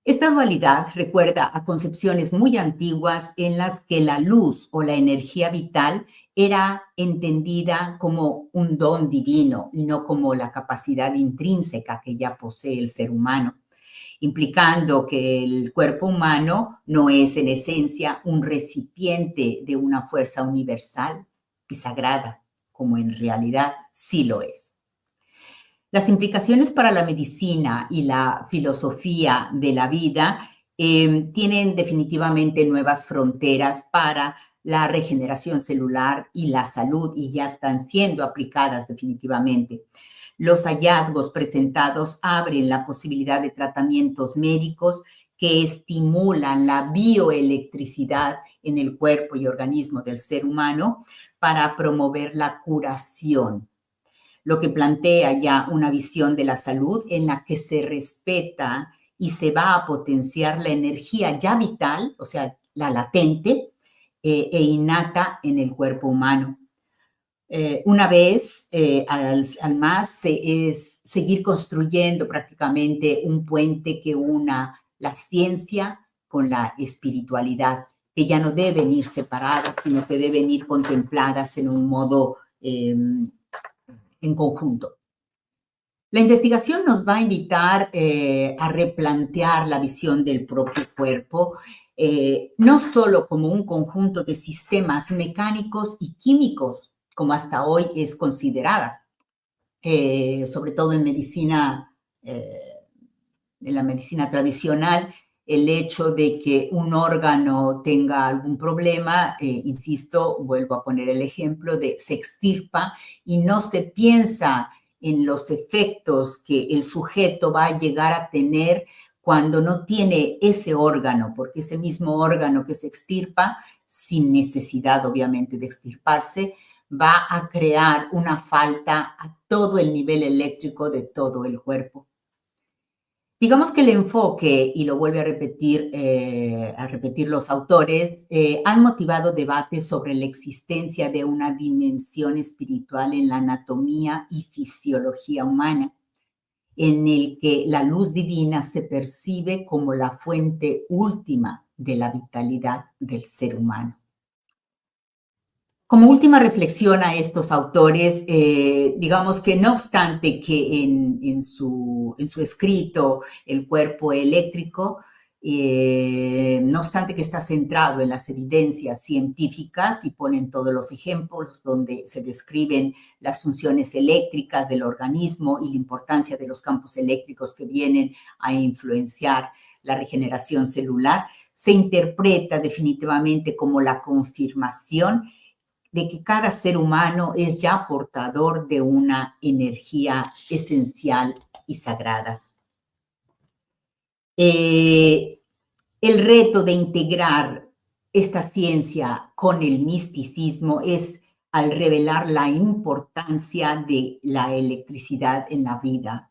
Esta dualidad recuerda a concepciones muy antiguas en las que la luz o la energía vital era entendida como un don divino y no como la capacidad intrínseca que ya posee el ser humano, implicando que el cuerpo humano no es en esencia un recipiente de una fuerza universal y sagrada, como en realidad sí lo es. Las implicaciones para la medicina y la filosofía de la vida tienen definitivamente nuevas fronteras para la regeneración celular y la salud, y ya están siendo aplicadas definitivamente. Los hallazgos presentados abren la posibilidad de tratamientos médicos que estimulan la bioelectricidad en el cuerpo y organismo del ser humano para promover la curación, lo que plantea ya una visión de la salud en la que se respeta y se va a potenciar la energía ya vital, o sea, la latente e innata en el cuerpo humano. Una vez, al más, es seguir construyendo prácticamente un puente que una la ciencia con la espiritualidad, que ya no deben ir separadas, sino que deben ir contempladas en un modo en conjunto. La investigación nos va a invitar a replantear la visión del propio cuerpo, no solo como un conjunto de sistemas mecánicos y químicos, como hasta hoy es considerada, sobre todo en la medicina tradicional, el hecho de que un órgano tenga algún problema, insisto, vuelvo a poner el ejemplo de se extirpa y no se piensa en los efectos que el sujeto va a llegar a tener cuando no tiene ese órgano, porque ese mismo órgano que se extirpa, sin necesidad obviamente de extirparse, va a crear una falta a todo el nivel eléctrico de todo el cuerpo. Digamos que el enfoque, y lo vuelve a repetir los autores, han motivado debates sobre la existencia de una dimensión espiritual en la anatomía y fisiología humana, en el que la luz divina se percibe como la fuente última de la vitalidad del ser humano. Como última reflexión a estos autores, digamos que no obstante que en su escrito El cuerpo eléctrico, no obstante que está centrado en las evidencias científicas y ponen todos los ejemplos donde se describen las funciones eléctricas del organismo y la importancia de los campos eléctricos que vienen a influenciar la regeneración celular, se interpreta definitivamente como la confirmación de que cada ser humano es ya portador de una energía esencial y sagrada. El reto de integrar esta ciencia con el misticismo es al revelar la importancia de la electricidad en la vida.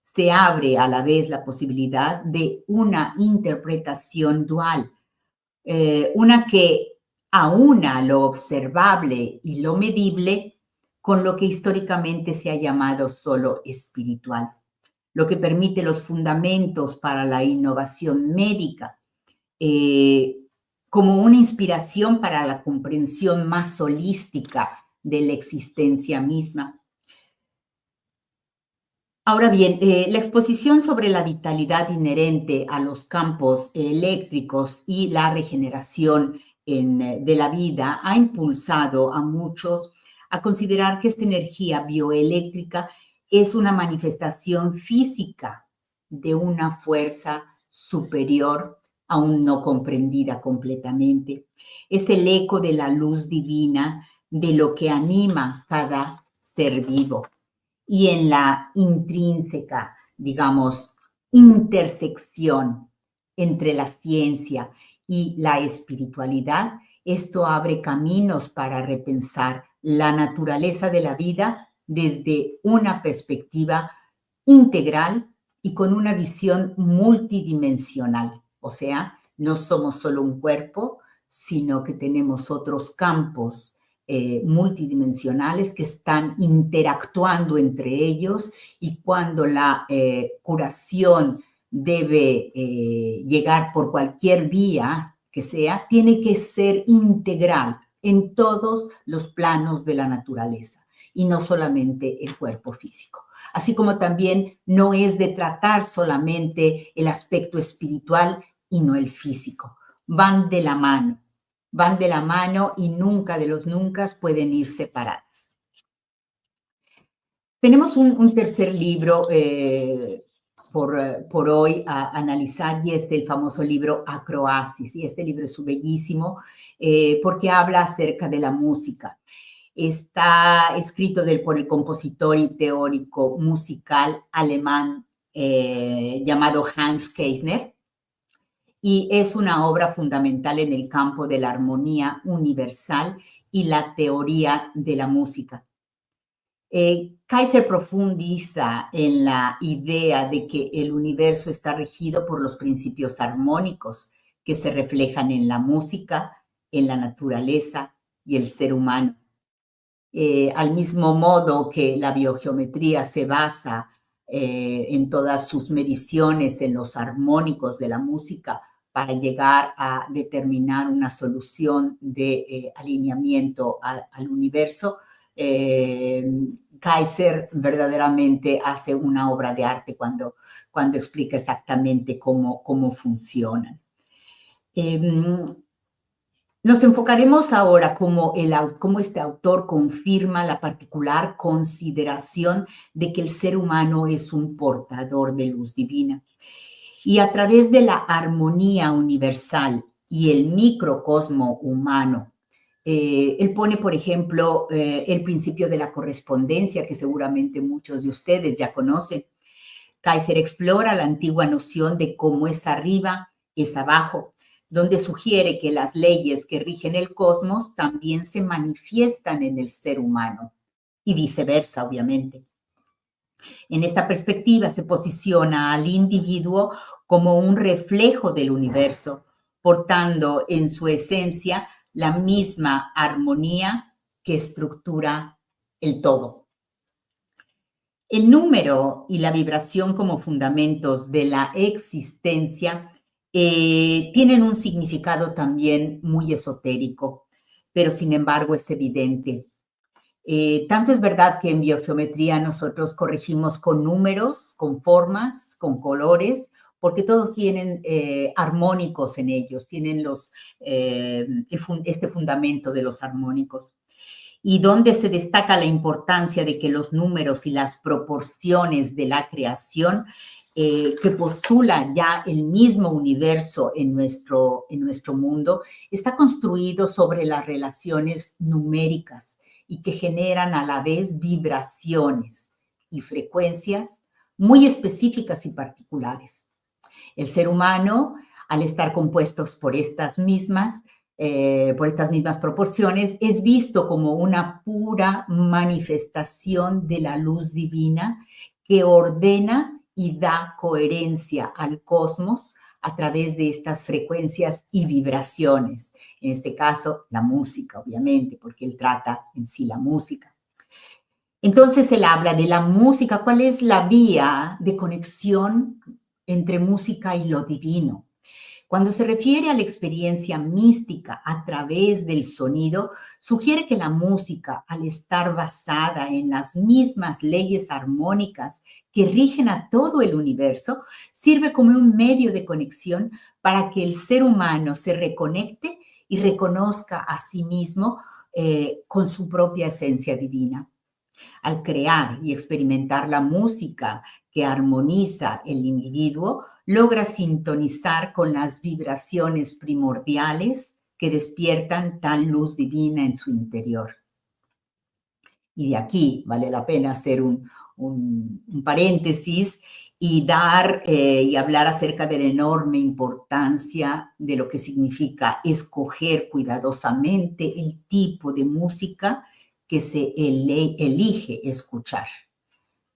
Se abre a la vez la posibilidad de una interpretación dual, una que aúna lo observable y lo medible con lo que históricamente se ha llamado solo espiritual, lo que permite los fundamentos para la innovación médica, como una inspiración para la comprensión más holística de la existencia misma. Ahora bien, la exposición sobre la vitalidad inherente a los campos eléctricos y la regeneración de la vida ha impulsado a muchos a considerar que esta energía bioeléctrica es una manifestación física de una fuerza superior aún no comprendida completamente. Es el eco de la luz divina de lo que anima cada ser vivo. Y en la intrínseca, digamos, intersección entre la ciencia y la espiritualidad, esto abre caminos para repensar la naturaleza de la vida desde una perspectiva integral y con una visión multidimensional. O sea, no somos solo un cuerpo, sino que tenemos otros campos multidimensionales que están interactuando entre ellos, y cuando la curación debe llegar por cualquier vía que sea, tiene que ser integral en todos los planos de la naturaleza y no solamente el cuerpo físico. Así como también no es de tratar solamente el aspecto espiritual y no el físico. Van de la mano y nunca de los nunca pueden ir separadas. Tenemos un tercer libro por hoy a analizar, y es el famoso libro Acroasis. Y este libro es bellísimo porque habla acerca de la música. Está escrito por el compositor y teórico musical alemán llamado Hans Keisner, y es una obra fundamental en el campo de la armonía universal y la teoría de la música. Kaiser profundiza en la idea de que el universo está regido por los principios armónicos que se reflejan en la música, en la naturaleza y el ser humano. Al mismo modo que la biogeometría se basa en todas sus mediciones en los armónicos de la música para llegar a determinar una solución de alineamiento al universo, Kaiser verdaderamente hace una obra de arte cuando explica exactamente cómo funcionan. Nos enfocaremos ahora cómo este autor confirma la particular consideración de que el ser humano es un portador de luz divina. Y a través de la armonía universal y el microcosmo humano, él pone, por ejemplo, el principio de la correspondencia, que seguramente muchos de ustedes ya conocen. Kaiser explora la antigua noción de cómo es arriba, es abajo, donde sugiere que las leyes que rigen el cosmos también se manifiestan en el ser humano y viceversa, obviamente. En esta perspectiva se posiciona al individuo como un reflejo del universo, portando en su esencia la misma armonía que estructura el todo. El número y la vibración como fundamentos de la existencia tienen un significado también muy esotérico, pero sin embargo es evidente. Tanto es verdad que en biogeometría nosotros corregimos con números, con formas, con colores, porque todos tienen armónicos en ellos, tienen este fundamento de los armónicos. Y donde se destaca la importancia de que los números y las proporciones de la creación que postula ya el mismo universo en nuestro mundo, está construido sobre las relaciones numéricas y que generan a la vez vibraciones y frecuencias muy específicas y particulares. El ser humano, al estar compuestos por estas mismas proporciones, es visto como una pura manifestación de la luz divina que ordena y da coherencia al cosmos a través de estas frecuencias y vibraciones. En este caso, la música, obviamente, porque él trata en sí la música. Entonces, él habla de la música, cuál es la vía de conexión entre música y lo divino. Cuando se refiere a la experiencia mística a través del sonido, sugiere que la música, al estar basada en las mismas leyes armónicas que rigen a todo el universo, sirve como un medio de conexión para que el ser humano se reconecte y reconozca a sí mismo con su propia esencia divina. Al crear y experimentar la música que armoniza el individuo, logra sintonizar con las vibraciones primordiales que despiertan tal luz divina en su interior. Y de aquí vale la pena hacer un paréntesis y y hablar acerca de la enorme importancia de lo que significa escoger cuidadosamente el tipo de música que se elige escuchar.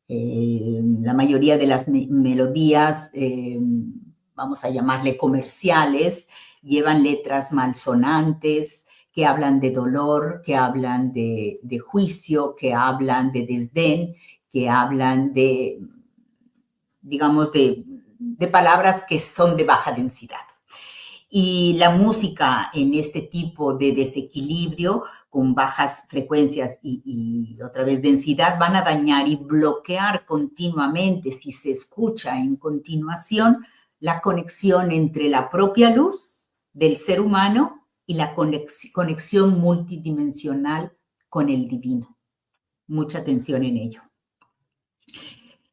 La mayoría de las melodías, vamos a llamarle comerciales, llevan letras malsonantes que hablan de dolor, que hablan de juicio, que hablan de desdén, que hablan digamos, de palabras que son de baja densidad. Y la música en este tipo de desequilibrio, con bajas frecuencias y otra vez densidad, van a dañar y bloquear continuamente, si se escucha en continuación, la conexión entre la propia luz del ser humano y la conexión multidimensional con el divino. Mucha atención en ello.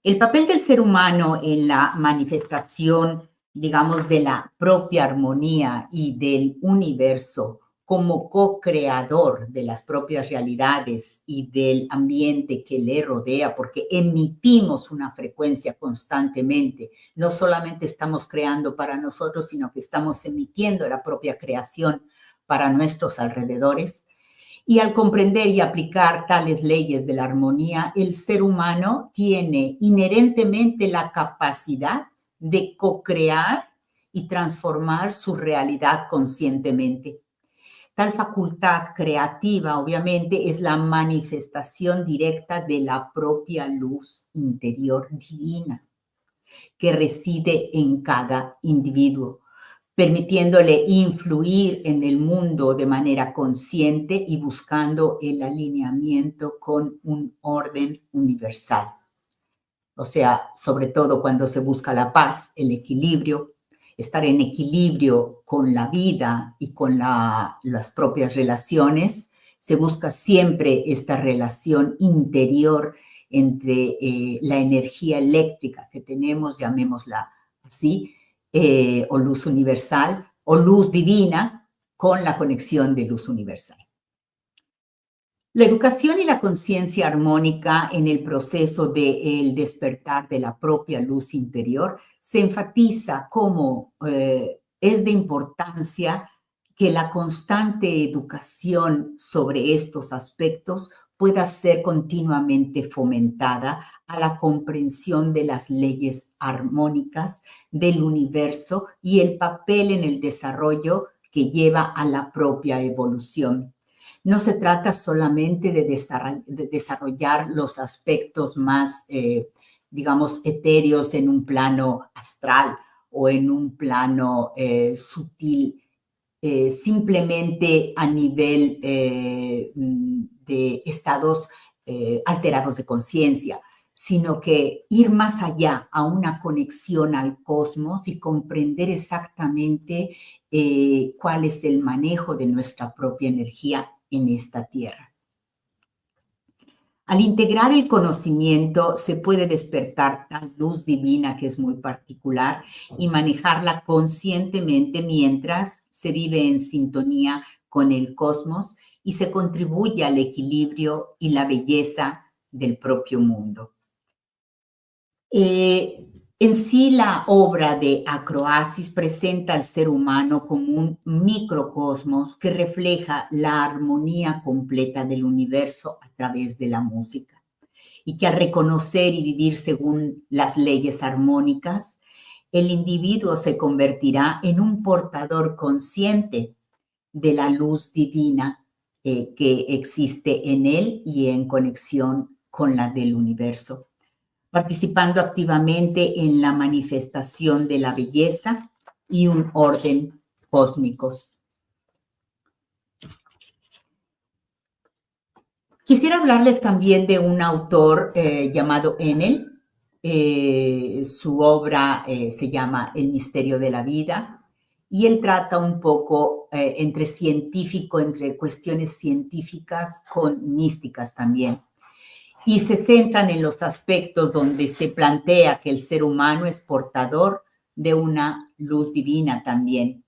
El papel del ser humano en la manifestación, digamos, de la propia armonía y del universo como co-creador de las propias realidades y del ambiente que le rodea, porque emitimos una frecuencia constantemente. No solamente estamos creando para nosotros, sino que estamos emitiendo la propia creación para nuestros alrededores. Y al comprender y aplicar tales leyes de la armonía, el ser humano tiene inherentemente la capacidad de co-crear y transformar su realidad conscientemente. Tal facultad creativa, obviamente, es la manifestación directa de la propia luz interior divina que reside en cada individuo. permitiéndole influir en el mundo de manera consciente y buscando el alineamiento con un orden universal. O sea, sobre todo cuando se busca la paz, el equilibrio, estar en equilibrio con la vida y con las propias relaciones, se busca siempre esta relación interior entre la energía eléctrica que tenemos, llamémosla así, o luz universal, o luz divina, con la conexión de luz universal. La educación y la conciencia armónica en el proceso del despertar de la propia luz interior se enfatiza cómo es de importancia que la constante educación sobre estos aspectos pueda ser continuamente fomentada a la comprensión de las leyes armónicas del universo y el papel en el desarrollo que lleva a la propia evolución. No se trata solamente de desarrollar los aspectos más, digamos, etéreos en un plano astral o en un plano sutil, simplemente a nivel de estados alterados de conciencia, sino que ir más allá a una conexión al cosmos y comprender exactamente cuál es el manejo de nuestra propia energía en esta tierra. Al integrar el conocimiento se puede despertar tal luz divina que es muy particular y manejarla conscientemente mientras se vive en sintonía con el cosmos y se contribuye al equilibrio y la belleza del propio mundo. En sí, la obra de Acroasis presenta al ser humano como un microcosmos que refleja la armonía completa del universo a través de la música, y que al reconocer y vivir según las leyes armónicas, el individuo se convertirá en un portador consciente de la luz divina que existe en él y en conexión con la del universo, participando activamente en la manifestación de la belleza y un orden cósmicos. Quisiera hablarles también de un autor llamado Enel. Su obra se llama El misterio de la vida, y él trata un poco entre cuestiones científicas con místicas también. Y se centran en los aspectos donde se plantea que el ser humano es portador de una luz divina también.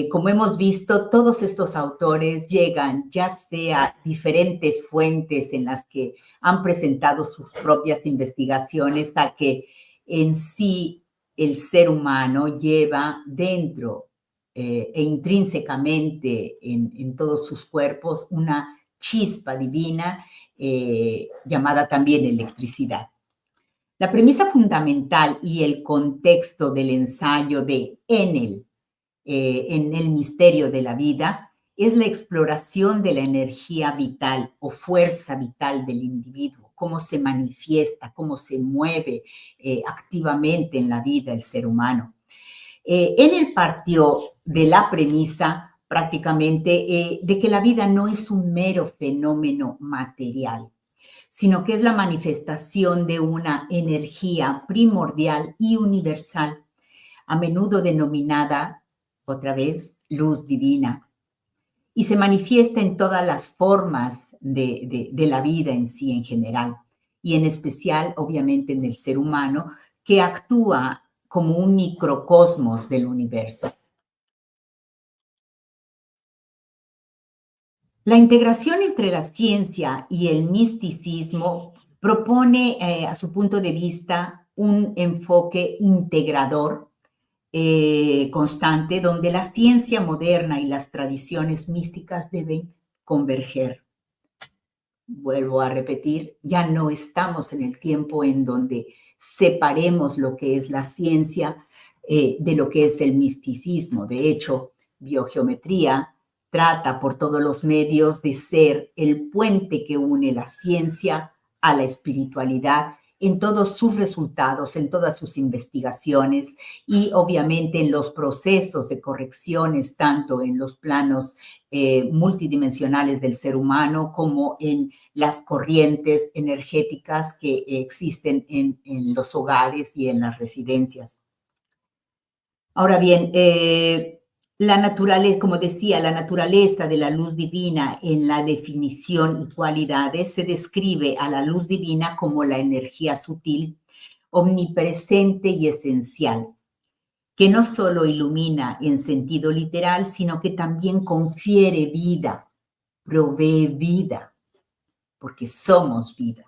Como hemos visto, todos estos autores llegan ya sea a diferentes fuentes en las que han presentado sus propias investigaciones, a que en sí el ser humano lleva dentro e intrínsecamente en todos sus cuerpos una chispa divina llamada también electricidad. La premisa fundamental y el contexto del ensayo de Enel en el misterio de la vida es la exploración de la energía vital o fuerza vital del individuo, cómo se manifiesta, cómo se mueve activamente en la vida el ser humano. Enel partió de la premisa prácticamente de que la vida no es un mero fenómeno material, sino que es la manifestación de una energía primordial y universal, a menudo denominada, otra vez, luz divina, y se manifiesta en todas las formas de la vida en sí en general, y en especial, obviamente, en el ser humano, que actúa como un microcosmos del universo. La integración entre la ciencia y el misticismo propone, a su punto de vista, un enfoque integrador constante, donde la ciencia moderna y las tradiciones místicas deben converger. Vuelvo a repetir, ya no estamos en el tiempo en donde separemos lo que es la ciencia de lo que es el misticismo. De hecho, biogeometría trata por todos los medios de ser el puente que une la ciencia a la espiritualidad en todos sus resultados, en todas sus investigaciones y obviamente en los procesos de correcciones, tanto en los planos multidimensionales del ser humano como en las corrientes energéticas que existen en los hogares y en las residencias. Ahora bien, la naturaleza, como decía, la naturaleza de la luz divina en la definición y cualidades se describe a la luz divina como la energía sutil, omnipresente y esencial, que no solo ilumina en sentido literal, sino que también confiere vida, provee vida, porque somos vida.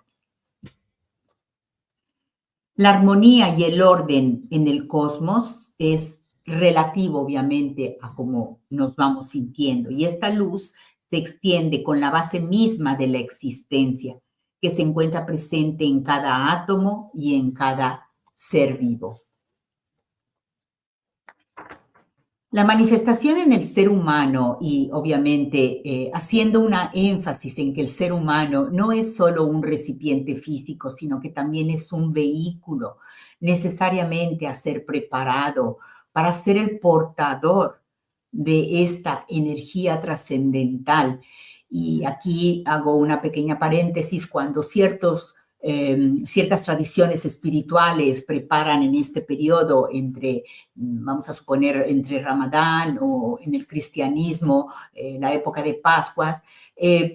La armonía y el orden en el cosmos es relativo, obviamente, a cómo nos vamos sintiendo. Y esta luz se extiende con la base misma de la existencia, que se encuentra presente en cada átomo y en cada ser vivo. La manifestación en el ser humano y obviamente haciendo una énfasis en que el ser humano no es solo un recipiente físico, sino que también es un vehículo necesariamente a ser preparado para ser el portador de esta energía trascendental. Y aquí hago una pequeña paréntesis cuando ciertas tradiciones espirituales preparan en este periodo entre, vamos a suponer, entre Ramadán o en el cristianismo, la época de Pascuas,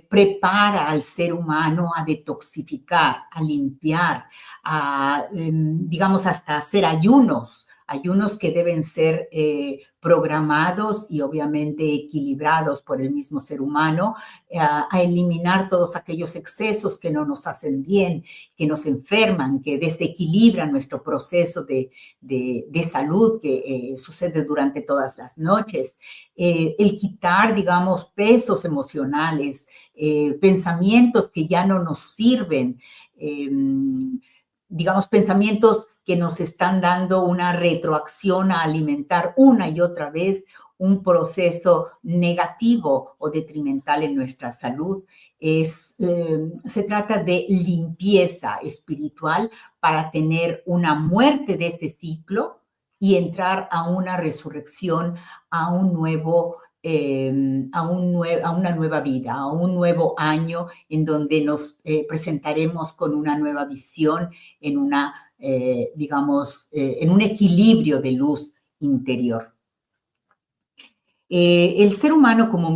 prepara al ser humano a detoxificar, a limpiar, digamos, hasta hacer ayunos que deben ser programados y obviamente equilibrados por el mismo ser humano, a eliminar todos aquellos excesos que no nos hacen bien, que nos enferman, que desequilibran nuestro proceso de salud que sucede durante todas las noches. El quitar, digamos, pesos emocionales, pensamientos que ya no nos sirven, digamos, pensamientos que nos están dando una retroacción a alimentar una y otra vez un proceso negativo o detrimental en nuestra salud. Se trata de limpieza espiritual para tener una muerte de este ciclo y entrar a una resurrección, a un nuevo a una nueva vida, a un nuevo año en donde nos presentaremos con una nueva visión, en una, digamos, en un equilibrio de luz interior. El ser humano como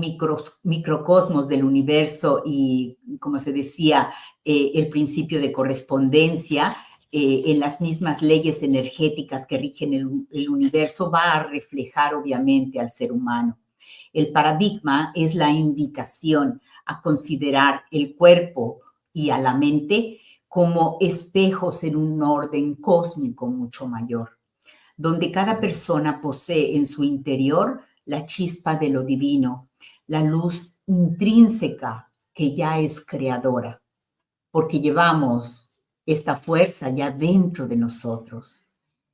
microcosmos del universo y, como se decía, el principio de correspondencia, en las mismas leyes energéticas que rigen el universo, va a reflejar obviamente al ser humano. El paradigma es la invitación a considerar el cuerpo y a la mente como espejos en un orden cósmico mucho mayor, donde cada persona posee en su interior la chispa de lo divino, la luz intrínseca que ya es creadora, porque llevamos esta fuerza ya dentro de nosotros.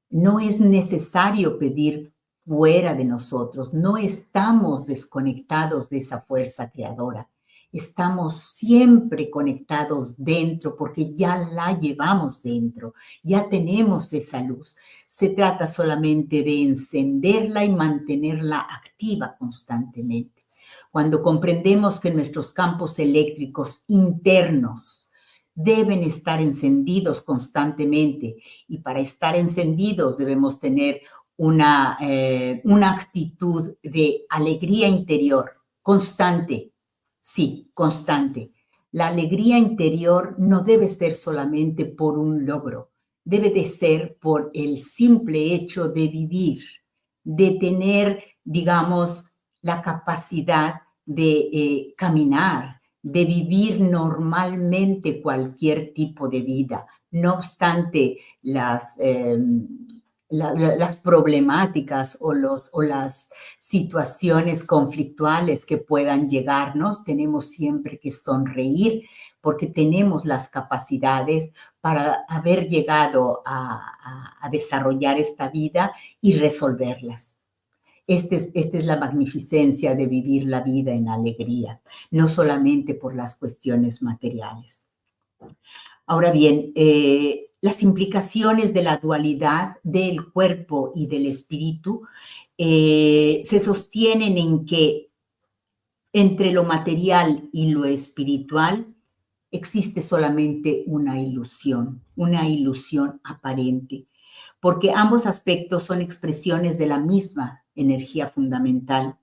No es necesario pedir fuera de nosotros, no estamos desconectados de esa fuerza creadora. Estamos siempre conectados dentro porque ya la llevamos dentro, ya tenemos esa luz. Se trata solamente de encenderla y mantenerla activa constantemente. Cuando comprendemos que nuestros campos eléctricos internos deben estar encendidos constantemente y para estar encendidos debemos tener una actitud de alegría interior constante. Sí, constante. La alegría interior no debe ser solamente por un logro, debe de ser por el simple hecho de vivir, de tener, digamos, la capacidad de caminar, de vivir normalmente cualquier tipo de vida. No obstante las problemáticas o las situaciones conflictuales que puedan llegarnos, tenemos siempre que sonreír porque tenemos las capacidades para haber llegado a desarrollar esta vida y resolverlas. Esta es la magnificencia de vivir la vida en alegría, no solamente por las cuestiones materiales. Ahora bien, las implicaciones de la dualidad del cuerpo y del espíritu se sostienen en que entre lo material y lo espiritual existe solamente una ilusión aparente, porque ambos aspectos son expresiones de la misma energía fundamental.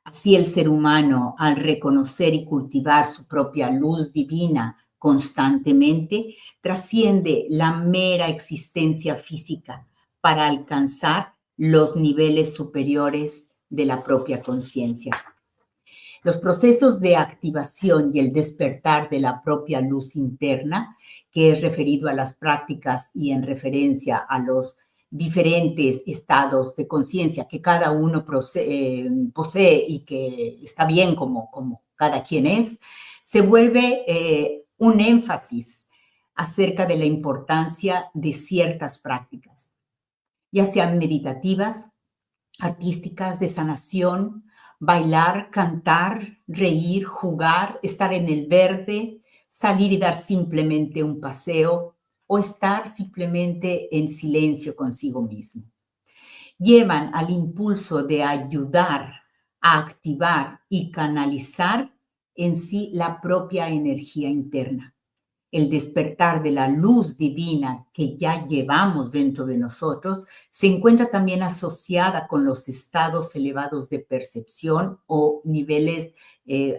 Así el ser humano, al reconocer y cultivar su propia luz divina constantemente, trasciende la mera existencia física para alcanzar los niveles superiores de la propia conciencia. Los procesos de activación y el despertar de la propia luz interna, que es referido a las prácticas y en referencia a los diferentes estados de conciencia que cada uno posee y que está bien como cada quien es, se vuelve un énfasis acerca de la importancia de ciertas prácticas, ya sean meditativas, artísticas, de sanación, bailar, cantar, reír, jugar, estar en el verde, salir y dar simplemente un paseo o estar simplemente en silencio consigo mismo. Llevan al impulso de ayudar a activar y canalizar en sí la propia energía interna. El despertar de la luz divina que ya llevamos dentro de nosotros se encuentra también asociada con los estados elevados de percepción o niveles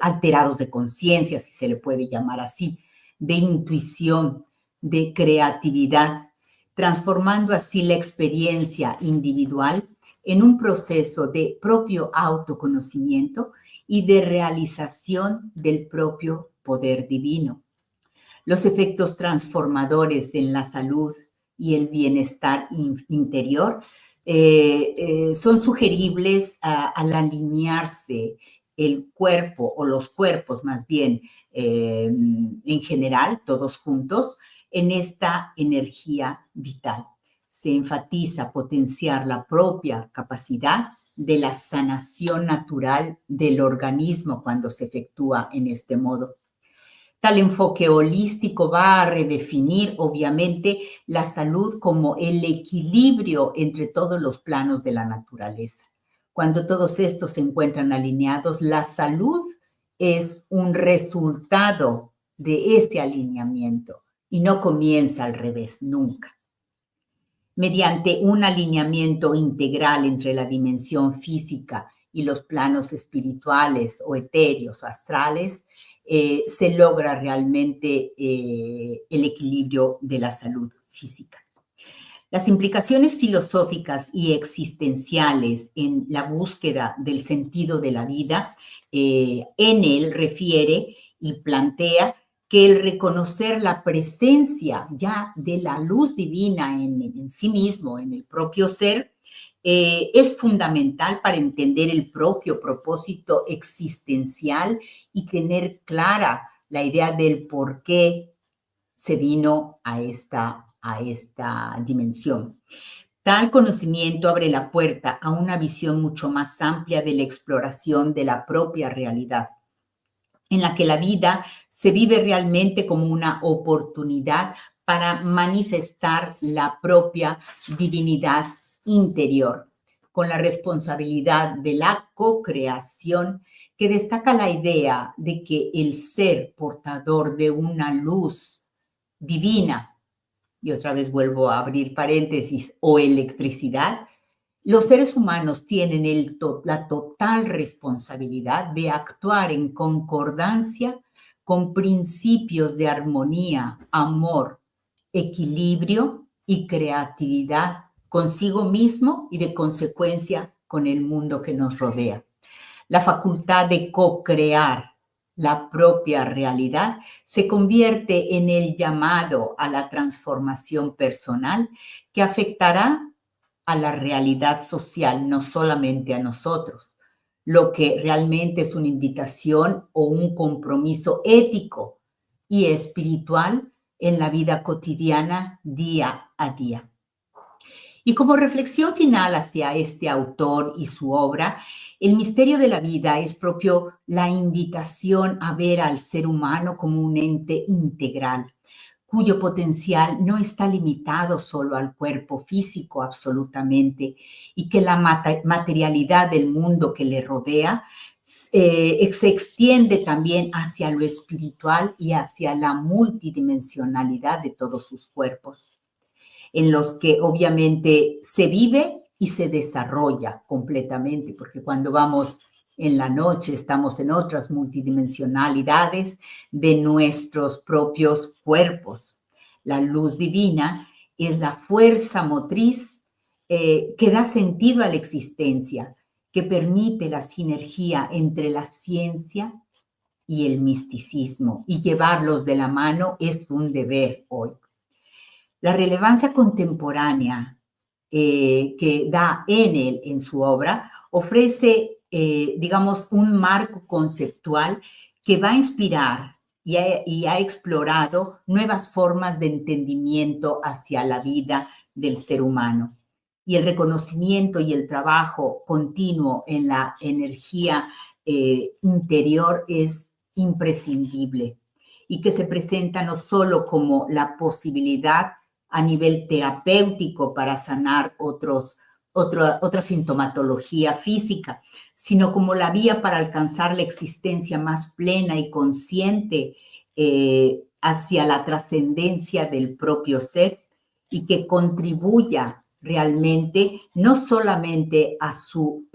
alterados de conciencia, si se le puede llamar así, de intuición, de creatividad, transformando así la experiencia individual en un proceso de propio autoconocimiento y de realización del propio poder divino. Los efectos transformadores en la salud y el bienestar interior son sugeribles al alinearse el cuerpo o los cuerpos más bien en general, todos juntos, en esta energía vital. Se enfatiza potenciar la propia capacidad de la sanación natural del organismo cuando se efectúa en este modo. Tal enfoque holístico va a redefinir, obviamente, la salud como el equilibrio entre todos los planos de la naturaleza. Cuando todos estos se encuentran alineados, la salud es un resultado de este alineamiento y no comienza al revés, nunca. Mediante un alineamiento integral entre la dimensión física y los planos espirituales o etéreos o astrales, se logra realmente el equilibrio de la salud física. Las implicaciones filosóficas y existenciales en la búsqueda del sentido de la vida, en él refiere y plantea que el reconocer la presencia ya de la luz divina en sí mismo, en el propio ser, es fundamental para entender el propio propósito existencial y tener clara la idea del por qué se vino a esta dimensión. Tal conocimiento abre la puerta a una visión mucho más amplia de la exploración de la propia realidad, en la que la vida se vive realmente como una oportunidad para manifestar la propia divinidad interior, con la responsabilidad de la co-creación que destaca la idea de que el ser portador de una luz divina, y otra vez vuelvo a abrir paréntesis, o electricidad, los seres humanos tienen la total responsabilidad de actuar en concordancia con principios de armonía, amor, equilibrio y creatividad consigo mismo y de consecuencia con el mundo que nos rodea. La facultad de co-crear la propia realidad se convierte en el llamado a la transformación personal que afectará a la realidad social, no solamente a nosotros, lo que realmente es una invitación o un compromiso ético y espiritual en la vida cotidiana día a día. Y como reflexión final hacia este autor y su obra, el misterio de la vida es propio la invitación a ver al ser humano como un ente integral, cuyo potencial no está limitado solo al cuerpo físico absolutamente, y que la materialidad del mundo que le rodea se extiende también hacia lo espiritual y hacia la multidimensionalidad de todos sus cuerpos, en los que obviamente se vive y se desarrolla completamente, porque cuando vamos en la noche estamos en otras multidimensionalidades de nuestros propios cuerpos. La luz divina es la fuerza motriz que da sentido a la existencia, que permite la sinergia entre la ciencia y el misticismo, y llevarlos de la mano es un deber hoy. La relevancia contemporánea que da Enel en su obra ofrece, digamos, un marco conceptual que va a inspirar y ha explorado nuevas formas de entendimiento hacia la vida del ser humano. Y el reconocimiento y el trabajo continuo en la energía interior es imprescindible, y que se presenta no solo como la posibilidad a nivel terapéutico para sanar otra sintomatología física, sino como la vía para alcanzar la existencia más plena y consciente hacia la trascendencia del propio ser, y que contribuya realmente no solamente a su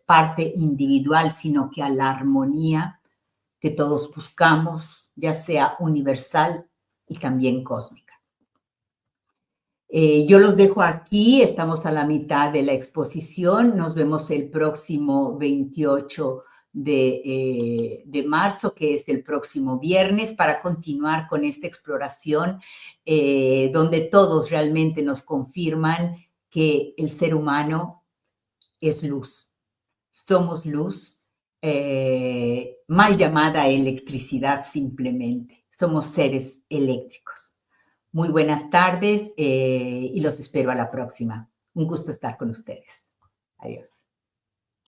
parte individual, sino que a la armonía que todos buscamos, ya sea universal y también cósmica. Yo los dejo aquí, estamos a la mitad de la exposición, nos vemos el próximo 28 de marzo, que es el próximo viernes, para continuar con esta exploración donde todos realmente nos confirman que el ser humano es luz. Somos luz, mal llamada electricidad simplemente. Somos seres eléctricos. Muy buenas tardes y los espero a la próxima. Un gusto estar con ustedes. Adiós.